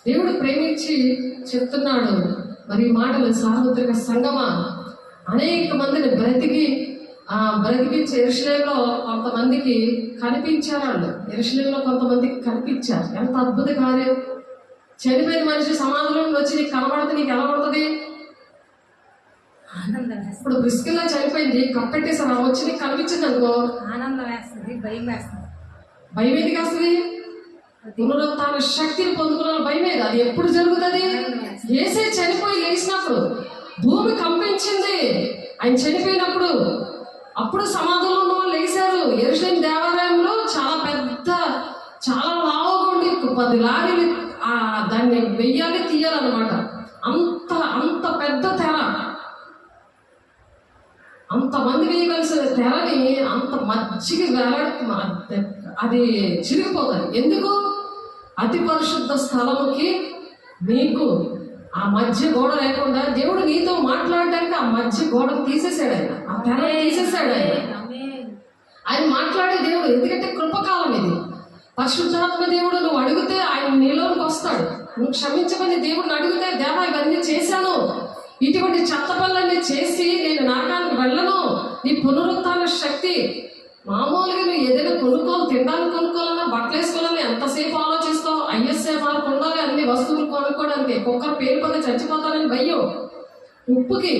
దేవుడు ప్రేమించి చెప్తున్నాడు మరి మాటలు. సార్వత్రిక సంగమా, అనేక మందిని బ్రతికించి యెరూషలేములో కొంతమందికి కనిపించారు. వాళ్ళు యెరూషలేములో కొంతమందికి కనిపించారు. ఎంత అద్భుత కార్యం! చనిపోయిన మనిషి సమాధిలో వచ్చి నీకు కనబడితే నీకు ఎలా ఉంటుంది? ఆనందం. ఇప్పుడు బ్రిస్కిల్లా చనిపోయింది, కప్పెట్టేసి అలా వచ్చి నీకు కనిపించింది అనుకో, ఆనందం వేస్తుంది, భయం వేస్తుంది. భయం ఎందుకు వస్తుంది? పునరుత్థాన శక్తిని పొందుకున్న భయం మీద. అది ఎప్పుడు జరుగుతుంది? యేసే చనిపోయి లేచినప్పుడు భూమి కంపించింది. ఆయన చనిపోయినప్పుడు అప్పుడు సమాధుల్లో ఉన్న వాళ్ళు లేచారు. యెరూషలేము దేవాలయంలో చాలా లావుగా ఉండి 10 లారీలు దాన్ని వెయ్యాలి తీయాలన్నమాట. అంత పెద్ద తెర, అంతమంది వేయవలసిన తెరని అంత మజ్జిగ అది చిరిగిపోతుంది. ఎందుకు? అతి పరిశుద్ధ స్థలముకి నీకు ఆ మధ్య గోడ లేకుండా దేవుడు నీతో మాట్లాడడానికి ఆ మధ్య గోడను తీసేసాడు ఆయన, ఆ తెరను తీసేసాడు ఆయన. ఆమేన్. ఆయన మాట్లాడే దేవుడు, ఎందుకంటే కృపకాలం ఇది. పరిశుద్ధాత్మ దేవుడు నువ్వు అడిగితే ఆయన నీలోకి వస్తాడు. నువ్వు క్షమించమని దేవుడిని అడిగితే, దేవా ఇవన్నీ చేశాను, ఇటువంటి చెత్త పనులన్నీ చేసి నేను నరకానికి వెళ్ళను, నీ పునరుత్థాన శక్తి. మామూలుగా నువ్వు ఏదైనా తినడానికి కొనుక్కోవాలన్నా, బట్టలు వేసుకోవాలన్నా ఎంతసేపు ఆలోచిస్తావు? ISMR ఉండాలి అన్ని వస్తువులు కొనుక్కోవడానికి. కుక్కర్ పేరుకొని చచ్చిపోతానని భయం. ఉప్పుకి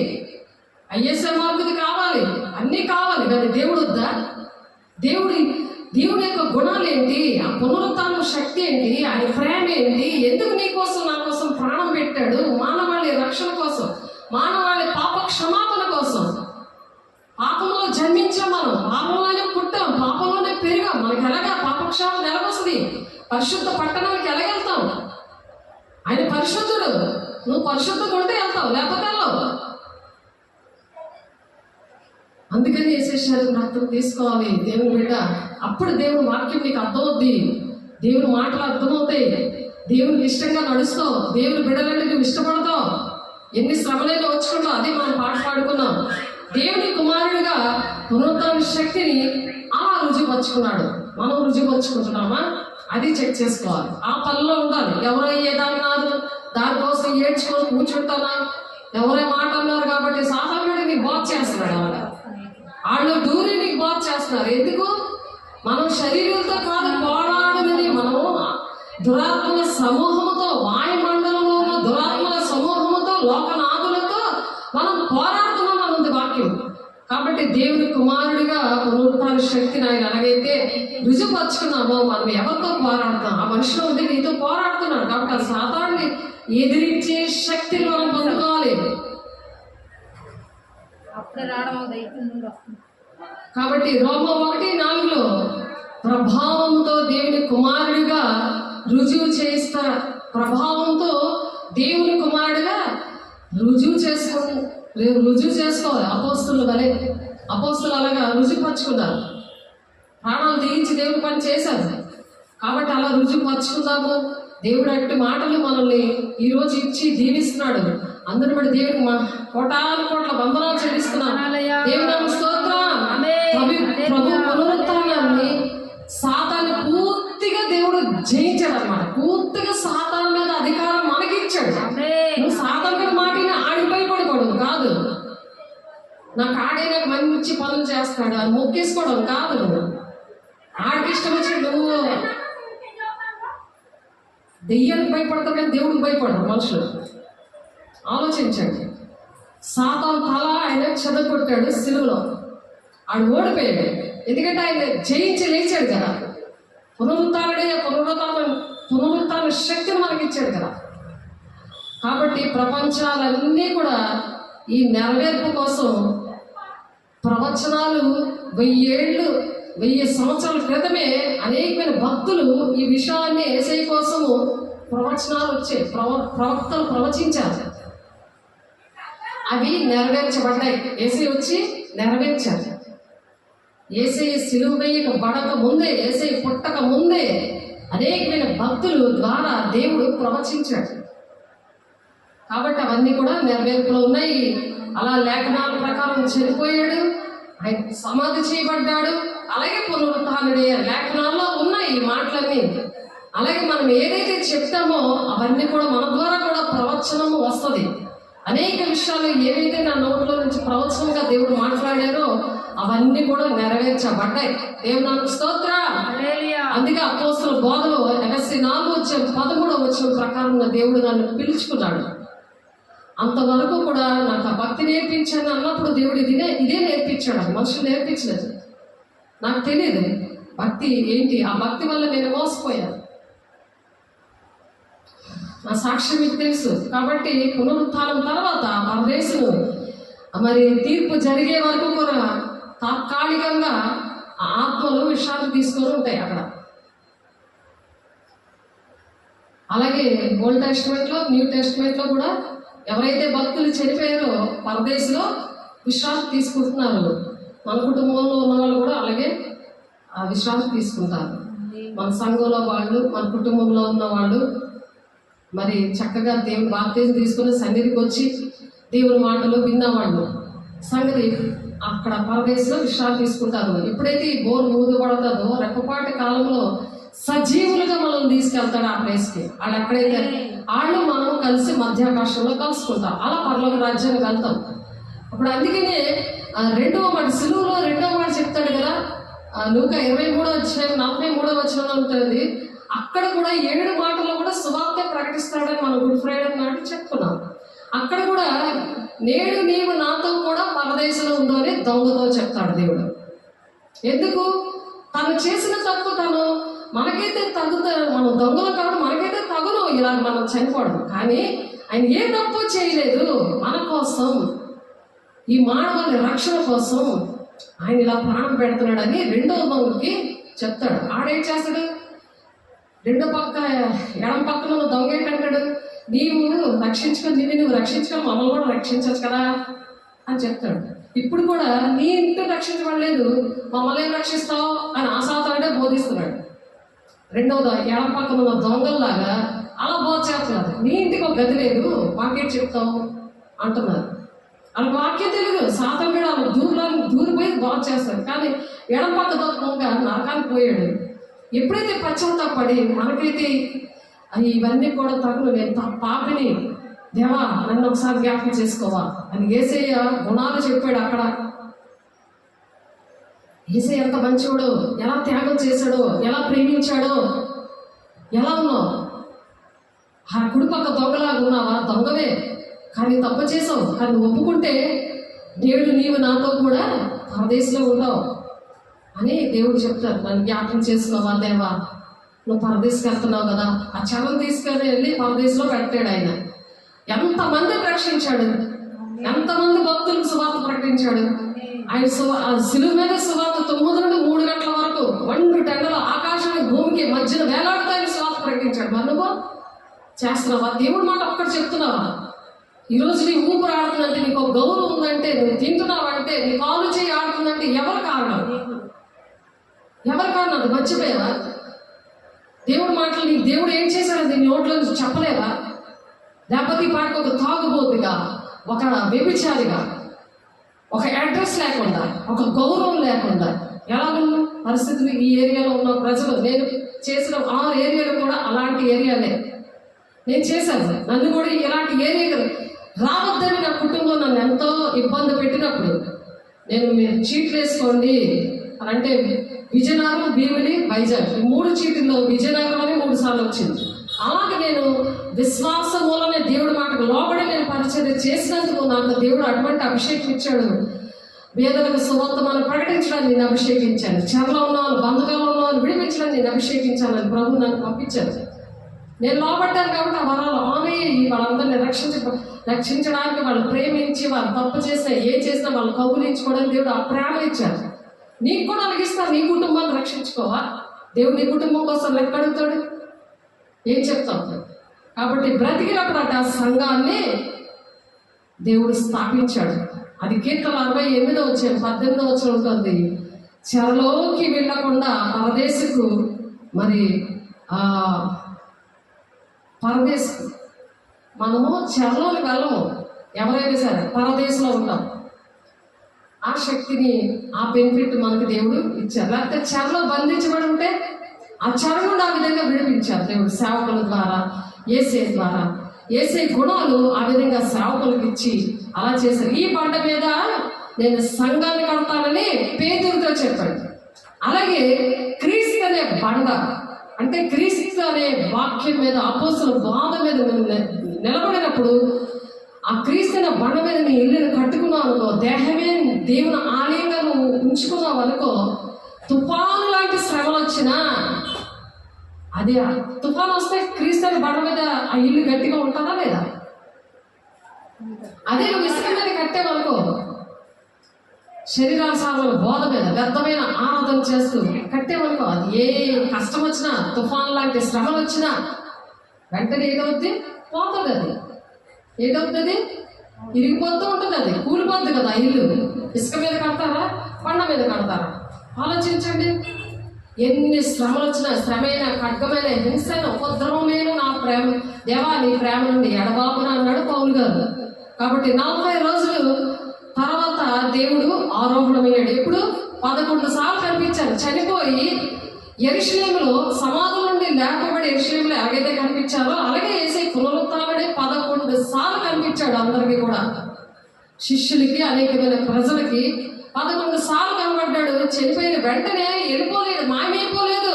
ISMRకి కావాలి, అన్నీ కావాలి, కానీ దేవుడు వద్దా? దేవుడి యొక్క గుణాలు ఏంటి? ఆ పునరుత్థాన శక్తి ఏంటి? ఆయన ప్రేమ ఏంటి? ఎందుకు నీ కోసం నా కోసం ప్రాణం పెట్టాడు? మానవాళి రక్షణ కోసం, మానవాళి పాప క్షమాపణ కోసం. పాపంలో జన్మించాం, మనం పాపంలోనే పుట్టాం, పాపంలోనే పెరిగాం. మనకి ఎలాగా పాపక్షాపం ఎలాగొస్తుంది? పరిశుద్ధ పట్టణానికి ఎలాగెళ్తాం? ఆయన పరిశుద్ధుడు. నువ్వు పరిశుద్ధంగా ఉంటే వెళ్తావు, లేకపోతే వెళ్ళవు. అందుకని వేసేసారు, రక్తం తీసుకోవాలి దేవుని బిడ్డ. అప్పుడు దేవుని వాక్యం నీకు అర్థమవుద్ది, దేవుని మాటలు అర్థమవుతాయి, దేవునికి ఇష్టంగా నడుస్తావు, దేవుని బిడ్డలంటే నువ్వు ఇష్టపడతావు. ఎన్ని శ్రమలైనా వచ్చుకుంటావు. అదే మనం పాట పాడుకున్నాం. దేవుని కుమారుడిగా పునరుత్థాన శక్తిని అలా రుజువుపరుచుకున్నాడు. మనం రుజువుపరుచుకుంటున్నామా? అది చెక్ చేసుకోవాలి. ఆ పనిలో ఉండాలి. ఎవరో ఏదన్నారు దానికోసం ఏడ్చుకొని కూర్చుంటానా? ఎవరే మాట అన్నారు కాబట్టి సాధారణంగా నీకు బాధ చేస్తున్నాడు. వాళ్ళు దూరి నీకు బాధ చేస్తున్నారు. ఎందుకు? మనం శరీరంతో కాదు పోరాడమని, మనము దురాత్మల సమూహముతో, వాయుమండలంలో ఉన్న దురాత్మల సమూహముతో, లోకనాథులతో మనం పోరాడుతున్నాం అన్నది వాక్యం. కాబట్టి దేవుని కుమారుడిగా పునరుత్థాన శక్తిని ఆయన ఎలాగైతే రుజుపరుచుకున్నామో, మనం ఎవరితో పోరాడుతాం? ఆ మనిషిలో ఉంది నీతో పోరాడుతున్నాడు. కాబట్టి ఆ సాతాన్ని ఎదిరించే శక్తిని మనం పొందుకోవాలి. అప్పుడే రావడం దైత్యం. కాబట్టి రోమా 1:4 ప్రభావంతో దేవుని కుమారుడిగా రుజువు చేస్తా, ప్రభావంతో దేవుని కుమారుడిగా రుజువు చేసుకోవాలి. అపోస్తుల వలె అపోస్తులు అలాగా రుజువుపరుచుకున్నారు. ప్రాణాలు దిగించి దేవుని పని చేశారు. కాబట్టి అలా రుజువుపరుచుకుందాము. దేవుడు అట్టి మాటలు మనల్ని ఈరోజు ఇచ్చి దీవిస్తున్నాడు. అందరూ బట్టి దేవుడికి కోటాను కోట్ల వందనాలు చెల్లిస్తున్నాం. దేవుని స్తోత్రం. ప్రభు పునరుత్థానాన్ని సాతాన్ని పూర్తిగా దేవుడు జయించాడు అన్నమాట. పూర్తిగా సాతాన్ మీద అధికారం మనకిచ్చాడు. నువ్వు సాతాన్ మీద మాటిని ఆడిపోయి పడిపోవడం కాదు, నాకు ఆడే నాకు మంచి పనులు చేస్తాడు అని మొక్కేసుకోవడం కాదు. ఆడికి ఇష్టం వచ్చి నువ్వు దెయ్యానికి భయపడతావు, కానీ దేవుడికి భయపడరు మనుషులు. ఆలోచించండి. సాతాను తల ఆయన చెదగొట్టాడు సిలువలో, ఆడు ఓడిపోయాడు. ఎందుకంటే ఆయన జయించి లేచాడు కదా. పునరుత్థాన శక్తిని మనకి ఇచ్చాడు కదా. కాబట్టి ప్రపంచాలన్నీ కూడా ఈ నెరవేర్పు కోసం ప్రవచనాలు 1000 సంవత్సరాల క్రితమే అనేకమైన భక్తులు ఈ విషయాన్ని యేసయ్య కోసము ప్రవచనాలు వచ్చాయి, ప్రవక్తలు ప్రవచించారు. అవి నెరవేర్చబడ్డాయి. యేసయ్య వచ్చి నెరవేర్చారు. యేసయ్య సిలువ వేయక బడక ముందే, యేసయ్య పుట్టక ముందే అనేకమైన భక్తులు ద్వారా దేవుడు ప్రవచించాడు. కాబట్టి అవన్నీ కూడా నెరవేర్పులో ఉన్నాయి. అలా లేఖనాల ప్రకారం చనిపోయాడు, ఆయన సమాధి చేయబడ్డాడు, అలాగే పునరుత్థానుడే. లేఖనాల్లో ఉన్నాయి ఈ మాటలన్నీ. అలాగే మనం ఏదైతే చెప్తామో అవన్నీ కూడా మన ద్వారా కూడా ప్రవచనము వస్తుంది. అనేక విషయాలు ఏవైతే నా నోట్లో నుంచి ప్రవచనంగా దేవుడు మాట్లాడారో అవన్నీ కూడా నెరవేర్చబడ్డాయి. దేవుని స్తోత్రం. అందుకే అపోస్తల బోధలో ఎఫెసీ 4:13 ప్రకారం దేవుడు నన్ను పిలుచుకున్నాడు. అంతవరకు కూడా నాకు ఆ భక్తి నేర్పించాను అన్నప్పుడు దేవుడు ఇదే నేర్పించాడు. మనుషులు నేర్పించలేదు. నాకు తెలియదు భక్తి ఏంటి. ఆ భక్తి వల్ల నేను మోసపోయాను. నా సాక్ష్యం మీకు తెలుసు. కాబట్టి పునరుత్థానం తర్వాత పరదేశులు మరి తీర్పు జరిగే వరకు కూడా తాత్కాలికంగా ఆ ఆత్మలు విషయాలు తీసుకొని ఉంటాయి అక్కడ. అలాగే ఓల్డ్ టెస్టిమెంట్లో, న్యూ టెస్టిమెంట్లో కూడా ఎవరైతే భక్తులు చనిపోయారో పరదేశంలో విశ్రాంతి తీసుకుంటున్నారు. మన కుటుంబంలో ఉన్న వాళ్ళు కూడా అలాగే ఆ విశ్రాంతి తీసుకుంటారు. మన సంఘంలో వాళ్ళు, మన కుటుంబంలో ఉన్న వాళ్ళు మరి చక్కగా దేవుని బాప్తిజం తీసుకుని సన్నిధికి వచ్చి దేవుని మాటలు విన్నవాళ్ళు సంగతి అక్కడ పరదేశంలో విశ్రాంతి తీసుకుంటారు. ఎప్పుడైతే ఈ బోర్ ఊదపడుతుందో రెప్పపాటి కాలంలో సజీవులుగా మనం తీసుకెళ్తాడు ఆ ప్లేస్కి. వాళ్ళు ఎక్కడైతే వాళ్ళు మనం కలిసి మధ్యాకాశంలో కలుసుకుంటాం. అలా పరలోక రాజ్యానికి వెళ్తాం. అప్పుడు అందుకనే రెండవ మాట సిలువలో రెండవ మాట చెప్తాడు కదా, లూకా 23:43 ఉంటుంది. అక్కడ కూడా 7 మాటల్లో కూడా సువార్త ప్రకటిస్తాడని మనం గుడ్ ఫ్రైడే నాడు చెప్పుకున్నాం. అక్కడ కూడా నేడు నీవు నాతో కూడా పరదేశంలో ఉందో అని దొంగతో చెప్తాడు దేవుడు. ఎందుకు? తను చేసిన తప్పు తను మనకైతే తగ్గుతాడు. మనం దొంగలు కాబట్టి మనకైతే తగును ఇలా మనం చనిపోవడం. కానీ ఆయన ఏ తప్పు చేయలేదు. మన కోసం, ఈ మానవాళి రక్షణ కోసం ఆయన ఇలా ప్రాణం పెడుతున్నాడని రెండవ దొంగకి చెప్తాడు. ఆడేం చేస్తాడు? రెండో పక్క ఎడం పక్కన ఉన్న దొంగ ఏంటంటాడు, నీవు రక్షించుకొని నువ్వు రక్షించుకొని మమ్మల్ని కూడా రక్షించవచ్చు కదా అని చెప్తాడు. ఇప్పుడు కూడా నీ ఇంటి రక్షించబడలేదు, మమ్మల్ని ఏం రక్షిస్తావు అని ఆశాతాడే బోధిస్తున్నాడు. రెండవది ఎడం పక్కన ఉన్న దొంగల్లాగా అలా బోధ చేస్తున్నారు. నీ ఇంటికి ఒక గది లేదు, మాకేం చెప్తావు అంటున్నారు. వాళ్ళ వాక్యం తెలియదు. శాతం కూడా వాళ్ళ దూరిపోయి బాగు చేస్తారు. కానీ ఎడం పక్క దొంగ నరకానికి పోయాడు. ఎప్పుడైతే పశ్చాత్తాపడి మనకైతే ఇవన్నీ కూడా తగులు, నేను పాపిని, దేవా నన్ను ఒకసారి జ్ఞాపకం చేసుకోవా అని యేసయ్య గుణాలు చెప్పాడు. అక్కడ యేసయ్య ఎంత మంచివాడో, ఎలా త్యాగం చేశాడో, ఎలా ప్రేమించాడో. ఎలా ఉన్నావు? ఆ కుడిపక్క దొంగలాగా ఉన్నావా? దొంగవే, కానీ తప్పు చేసావు. కానీ ఒప్పుకుంటే నేడు నీవు నాతో కూడా పరదేశంలో ఉండవు అని దేవుడు చెప్తారు. నన్ను జ్ఞాపకం చేసుకున్నావా దేవా, నువ్వు పరదేశంకి వెళ్తున్నావు కదా. ఆ చలం తీసుకొని వెళ్ళి పరదేశంలో పెట్టాడు. ఆయన ఎంతమందిని రక్షించాడు, ఎంతమంది భక్తులకు సువార్త ప్రకటించాడు. ఆయన సిలువ మీద సువార్త 9 నుండి 3 గంటల వరకు 2 టెండలు ఆకాశానికి భూమికి మధ్యన వేలాడుతాయని సువార్త ప్రకటించాడు. మరి నువ్వు చేస్తున్నావా? దేవుడి మాట ఒక్కటి చెప్తున్నావా? ఈరోజు నీ ఊపిరి ఆడుతుందంటే, నీకు ఒక గౌరవం ఉందంటే, నువ్వు తింటున్నావంటే, నీ కాలు చేయి ఆడుతుందంటే ఎవరు కారణం? ఎవరి కారణం? అది మర్చిపోయావా? దేవుడి మాటలు నీకు దేవుడు ఏం చేశాడని నీ నోట్లో నుంచి చెప్పలేవా? లేకపోతే ఈ పాటికి ఒక తాగుబోతుగా, ఒక వ్యభిచారిగా, ఒక అడ్రస్ లేకుండా, ఒక గౌరవం లేకుండా ఎలా ఉన్న పరిస్థితులు ఈ ఏరియాలో ఉన్న ప్రజలు. నేను చేసిన 6 ఏరియాలు కూడా అలాంటి ఏరియాలే నేను చేశాను. నన్ను కూడా ఇలాంటి ఏరియా రావద్దని నా కుటుంబం నన్ను ఎంతో ఇబ్బంది పెట్టినప్పుడు నేను మీరు చీట్లు వేసుకోండి అని అంటే విజయనగరం, భీమిలి, వైజాగ్ ఈ 3 చీట్లలో విజయనగరం అని 3 సార్లు వచ్చింది. అలాగే నేను విశ్వాసం మూలనే దేవుడి మాటకు లోబడి నేను పరిచయం చేసినందుకు నాకు దేవుడు అటువంటి అభిషేకం ఇచ్చాడు. వేదలకు సువార్తను ప్రకటించడానికి నేను అభిషేకించాను. చెరలో ఉన్న వాళ్ళు, బంధకాల్లో ఉన్న వాళ్ళు విడిపించడానికి నేను అభిషేకించాను. అని ప్రభు నన్ను పంపించాను. నేను లోబడ్డాను కాబట్టి ఆ వరాలు ఆన్ అయ్యి వాళ్ళందరినీ రక్షించడానికి, వాళ్ళు ప్రేమించి, వాళ్ళు తప్పు చేసినా ఏం చేసినా వాళ్ళు కౌగులించుకోవడానికి దేవుడు ఆ ప్రేమ ఇచ్చారు. నీకు కూడా అలిగిస్తారు. నీ కుటుంబాన్ని రక్షించుకోవా? దేవుడు నీ కుటుంబం కోసం లెక్క అడుగుతాడు. ఏం చెప్తావు? కాబట్టి బ్రతికినప్పుడు ఆ సంఘాన్ని దేవుడు స్థాపించాడు. అది కీర్తన 68:18 ఉంటుంది. చెరలోకి వెళ్ళకుండా పరదేశకు మరి పరదేశం మనము చెరలోకి వెళ్ళము. ఎవరైనా సరే పరదేశంలో ఉంటాం. ఆ శక్తిని, ఆ బెనిఫిట్ మనకు దేవుడు ఇచ్చారు. లేకపోతే చెరలో బంధించబడి ఉంటే ఆ చెర నుండి ఆ విధంగా విడిపించారు దేవుడు సేవకుల ద్వారా, యేసే ద్వారా. యేసే గుణాలు ఆ విధంగా సేవకులకు ఇచ్చి అలా చేశారు. ఈ బండ మీద నేను సంఘాన్ని కడతానని పేతురుతో చెప్పాడు. అలాగే క్రీస్తు అనే బండ అంటే క్రీస్తు అనే వాక్యం మీద, అపోస్తల బాధ మీద నిలబడినప్పుడు ఆ క్రీస్తు అనే బండ మీద నీ ఇల్లుని కట్టుకున్నావు అనుకో, దేహమే దేవుని ఆలయంగా నువ్వు ఉంచుకున్నావు అనుకో, తుఫాను లాంటి శ్రమలు వచ్చినా అదే తుఫాను వస్తే క్రీస్తు అనే బండ మీద ఆ ఇల్లు గట్టిగా ఉంటుందా లేదా? అదే నువ్వు ఇసుక మీద కట్టేవనుకో, శరీరాసాల బోధ మీద వ్యర్థమైన ఆరాధన చేస్తూ కట్టేవనుకో, అది ఏ కష్టం వచ్చినా, తుఫాన్ లాంటి శ్రమలు వచ్చినా వెంటనే ఏదవుద్ది? పోతుంది. అది ఏదవుతుంది? ఇరిగిపోతూ ఉంటుంది, అది కూలిపోద్ది కదా ఇల్లు. ఇసుక మీద కడతారా, కొండ మీద కడతారా? ఆలోచించండి. ఎన్ని శ్రమలు వచ్చినా, శ్రమైన, ఖడ్గమైన, హింసైన, ఉపద్రవమైన నా ప్రేమ దేవా నీ ప్రేమ నుండి ఎడబాపున అన్నాడు పౌలు గారు. కాబట్టి 40 రోజులు తర్వాత దేవుడు ఆరోహణమయ్యాడు. ఎప్పుడు 11 సార్లు కనిపించారు. చనిపోయి యెరూషలేములో సమాధుల నుండి లేపబడి యెరూషలేములో ఎలాగైతే కనిపించారో అలాగే యేసే పునరుత్థానుడే 11 సార్లు కనిపించాడు అందరికీ కూడా. శిష్యులకి, అనేకమైన ప్రజలకి 11 సార్లు కనబడ్డాడు. చనిపోయిన వెంటనే వెళ్ళిపోలేదు, మాయమైపోలేదు.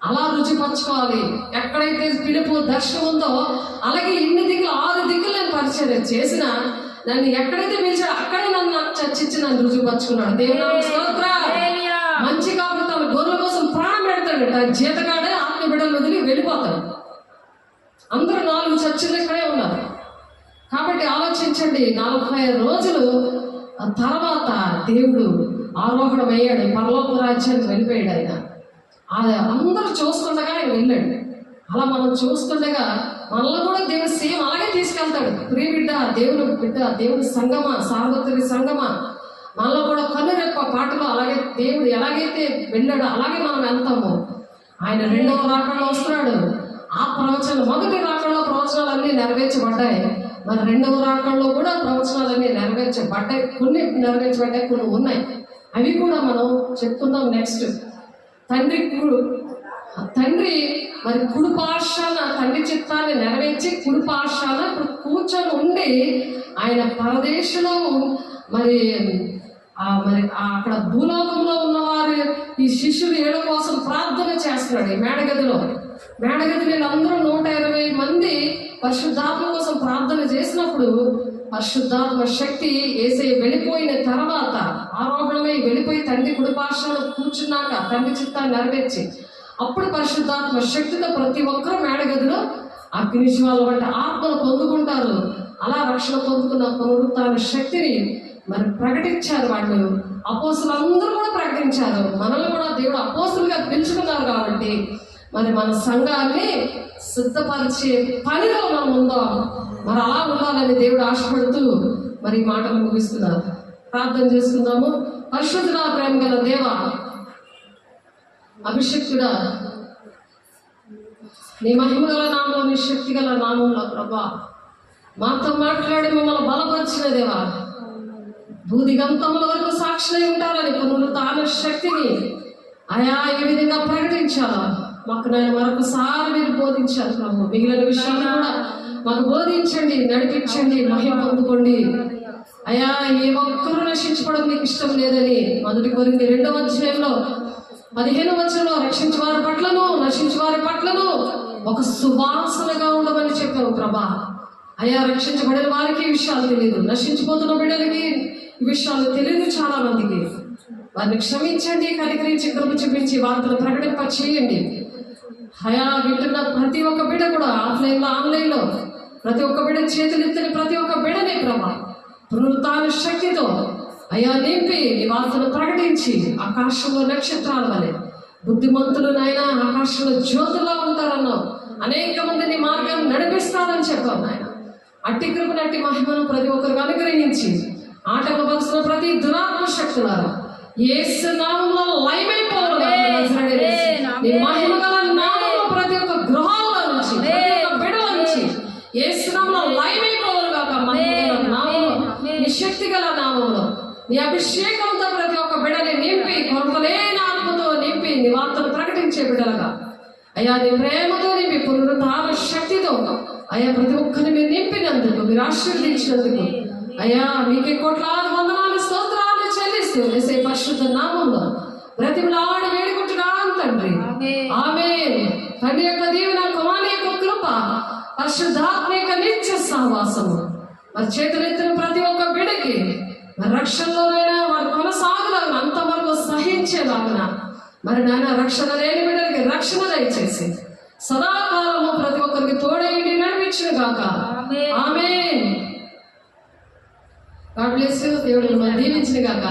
అలా రుచిపరచుకోవాలి. ఎక్కడైతే పిలుపు, దర్శనం ఉందో అలాగే ఇన్ని దిక్కులు, 6 దిక్కులు నేను పరిచయం చేసిన, నన్ను ఎక్కడైతే పిలిచాడో అక్కడే నన్ను నాకు చర్చించి నన్ను రుజువుపరచుకున్నాడు. దేవుని స్తోత్రం. మంచి కాబట్టి తన గొర్రెల కోసం ప్రాణం పెడతాడు. జీతగాడే ఆత్మ బిడ్డలు వదిలి వెళ్ళిపోతాడు. అందరూ 4 చర్చిలు ఇక్కడే ఉన్నారు. కాబట్టి ఆలోచించండి, 40 రోజులు తర్వాత దేవుడు ఆరోహణమయ్యాడు, పరలోక రాజ్యానికి వెళ్ళిపోయాడు. ఆయన అందరూ చూస్తుండగా ఆయన వెళ్ళాడు. అలా మనం చూస్తుండగా మనల్ని కూడా దేవుడు సేమ్ అలాగే తీసుకెళ్తాడు. ప్రియ బిడ్డ, దేవుని బిడ్డ, దేవుని సంగమా, సార్వత్రిక సంగమా, మనలో కూడా కన్నురెప్ప పాటలో అలాగే దేవుడు ఎలాగైతే వెళ్ళాడో అలాగే మనం వెళ్తాము. ఆయన 2వ రాకడలో వస్తున్నాడు. ఆ ప్రవచనం, మొదటి రాకడలో ప్రవచనాలన్నీ నెరవేర్చబడ్డాయి. మరి 2వ రాకడలో కూడా ప్రవచనాలన్నీ నెరవేర్చబడ్డాయి. కొన్ని నెరవేర్చబడ్డాయి, కొన్ని ఉన్నాయి. అవి కూడా మనం చెప్పుకుందాం నెక్స్ట్. తండ్రి మరి కుడి పార్శ్వాన తండ్రి చిత్తాన్ని నెరవేర్చి కుడి పార్శ్వాన ఇప్పుడు కూర్చొని ఉండి ఆయన పరదేశంలో మరి అక్కడ భూలోకంలో ఉన్నవారు ఈ శిష్యులు ఏడో కోసం ప్రార్థన చేస్తున్నాడు. ఈ మేడగదిలో వీళ్ళందరూ 120 మంది పరిశుద్ధాత్మ కోసం ప్రార్థన చేసినప్పుడు పరిశుద్ధాత్మ శక్తి యేసయ్య వెళ్ళిపోయిన తర్వాత, ఆరోహణమై వెళ్ళిపోయి తండ్రి కుడిపార్శ్వాన కూర్చున్నాక తండ్రి చిత్తాన్ని నెరవేర్చి అప్పుడు పరిశుద్ధాత్మ శక్తితో ప్రతి ఒక్కరూ మేడగదిలో అగ్నిజ్వాల వంటి ఆత్మను పొందుకుంటారు. అలా రక్షణ పొందుకున్న పునరుత్థాన శక్తిని మరి ప్రకటించారు వాళ్ళు. అపోస్తులందరూ కూడా ప్రకటించారు. మనల్ని కూడా దేవుడు అపోస్తులుగా పిలుచుకున్నారు. కాబట్టి మరి మన సంఘాన్ని సిద్ధపరిచే పనిలో మనం ఉందాం. మరి అలా ఉండాలని దేవుడు ఆశపడుతూ మరి ఈ మాటలు ముగిస్తున్నారు. ప్రార్థన చేసుకుందాము. పరిశుద్ధుడా, ప్రేమ గల దేవ, అభిషక్తుడా, నీ మహిమ గల నామంలో, నీ శక్తి గల నామంలో ప్రభా మాతో మాట్లాడి మమ్మల్ని బలపరిచిన దేవా, భూదిగంతముల వరకు సాక్షులై ఉంటారని పునరుత్థాన శక్తిని ఆయా ఏ విధంగా ప్రకటించాలా మాకు నేను మరొకసారి మీరు బోధించాలి ప్రభు. మిగిలిన విషయాలు కూడా మాకు బోధించండి, నడిపించండి, మహిమ పొందుకోండి. అయా ఏ ఒక్కరూ నశించుకోవడం నీకు ఇష్టం లేదని 1 కొరింథీ 2వ అధ్యాయంలో 15వ వచనంలో రక్షించే వారి పట్లను, నశించే వారి పట్లను ఒక సువాసనగా ఉండమని చెప్పావు ప్రభా. అయా రక్షించబడిన వారికి ఈ విషయాలు తెలియదు, నశించిపోతున్న బిడ్డలకి ఈ విషయాలు తెలియదు చాలా మందికి. వారిని క్షమించండి, కనికరించి కృప చూపించి వార్తలు ప్రకటింప చేయండి. అయా వింటున్న ప్రతి ఒక్క బిడ్డ కూడా ఆఫ్లైన్లో, ఆన్లైన్లో ప్రతి ఒక్క బిడ్డ చేతులెత్తిన ప్రతి ఒక్క బిడ్డనే ప్రభా పునరుత్థాన శక్తితో అయా నింపి ఈ వార్తను ప్రకటించి ఆకాశంలో నక్షత్రాల వలె బుద్ధిమంతులు నాయన ఆకాశంలో జ్యోతుల్లో ఉంటారన్నావు. అనేక మందిని మార్గాన్ని నడిపిస్తారని చెప్పావు నాయన. అట్టి కృపను, అట్టి మహిమను ప్రతి ఒక్కరికి అనుగ్రహించి ఆటంకపరుస్తున్న ప్రతి దురాత్మ శక్తులారా యేసు నామములో లయమైపోవాలి. నీ మహిమ గల నామములో ప్రతి ఒక్క గృహాల్లో నుంచి, ప్రతి ఒక్క బిడ్డల నుంచి యేసు నామములో లయమైపోవాలి కాక. మహిమ గల నామములో, నీ శక్తి గల నామములో, నీ అభిషేకంతో ప్రతి ఒక్క బిడ్డని నింపి, కొరతలేని ఆత్మతో నింపి నీ వార్తను ప్రకటించే బిడ్డలుగా అయ్యా నీ ప్రేమతో నింపి పునరుత్థాన శక్తితో అయ్యా ప్రతి ఒక్కరిని మీరు నింపినందుకు, మీరు ఆశీర్వదించినందుకు అయ్యా మీకే కోట్లాది వందనాలు, స్తోత్రాలు చెల్లిస్తూ యేసే పరిశుద్ధ నామంలో బ్రతిమలాడి వేడుకుంటున్నాను తండ్రి. ఆమేన్. తండ్రి యొక్క దీవెన, కుమారుని యొక్క కృప, పరిశుద్ధాత్మ యొక్క నిత్య సహవాసము మరి చేతులెత్తిన ప్రతి ఒక్క బిడ్డకి మరి రక్షణలోనైనా వారు కొనసాగులాగా అంతవరకు సహించేలాగా మరి నాయన రక్షణ లేని బిడ్డలకి రక్షణ దయచేసి సదాకాలము ప్రతి ఒక్కరికి తోడేయండి, నడిపించిన గాక. ఆమేన్. God bless you. దేవుడు మిమ్మల్ని దీవించిన గాక.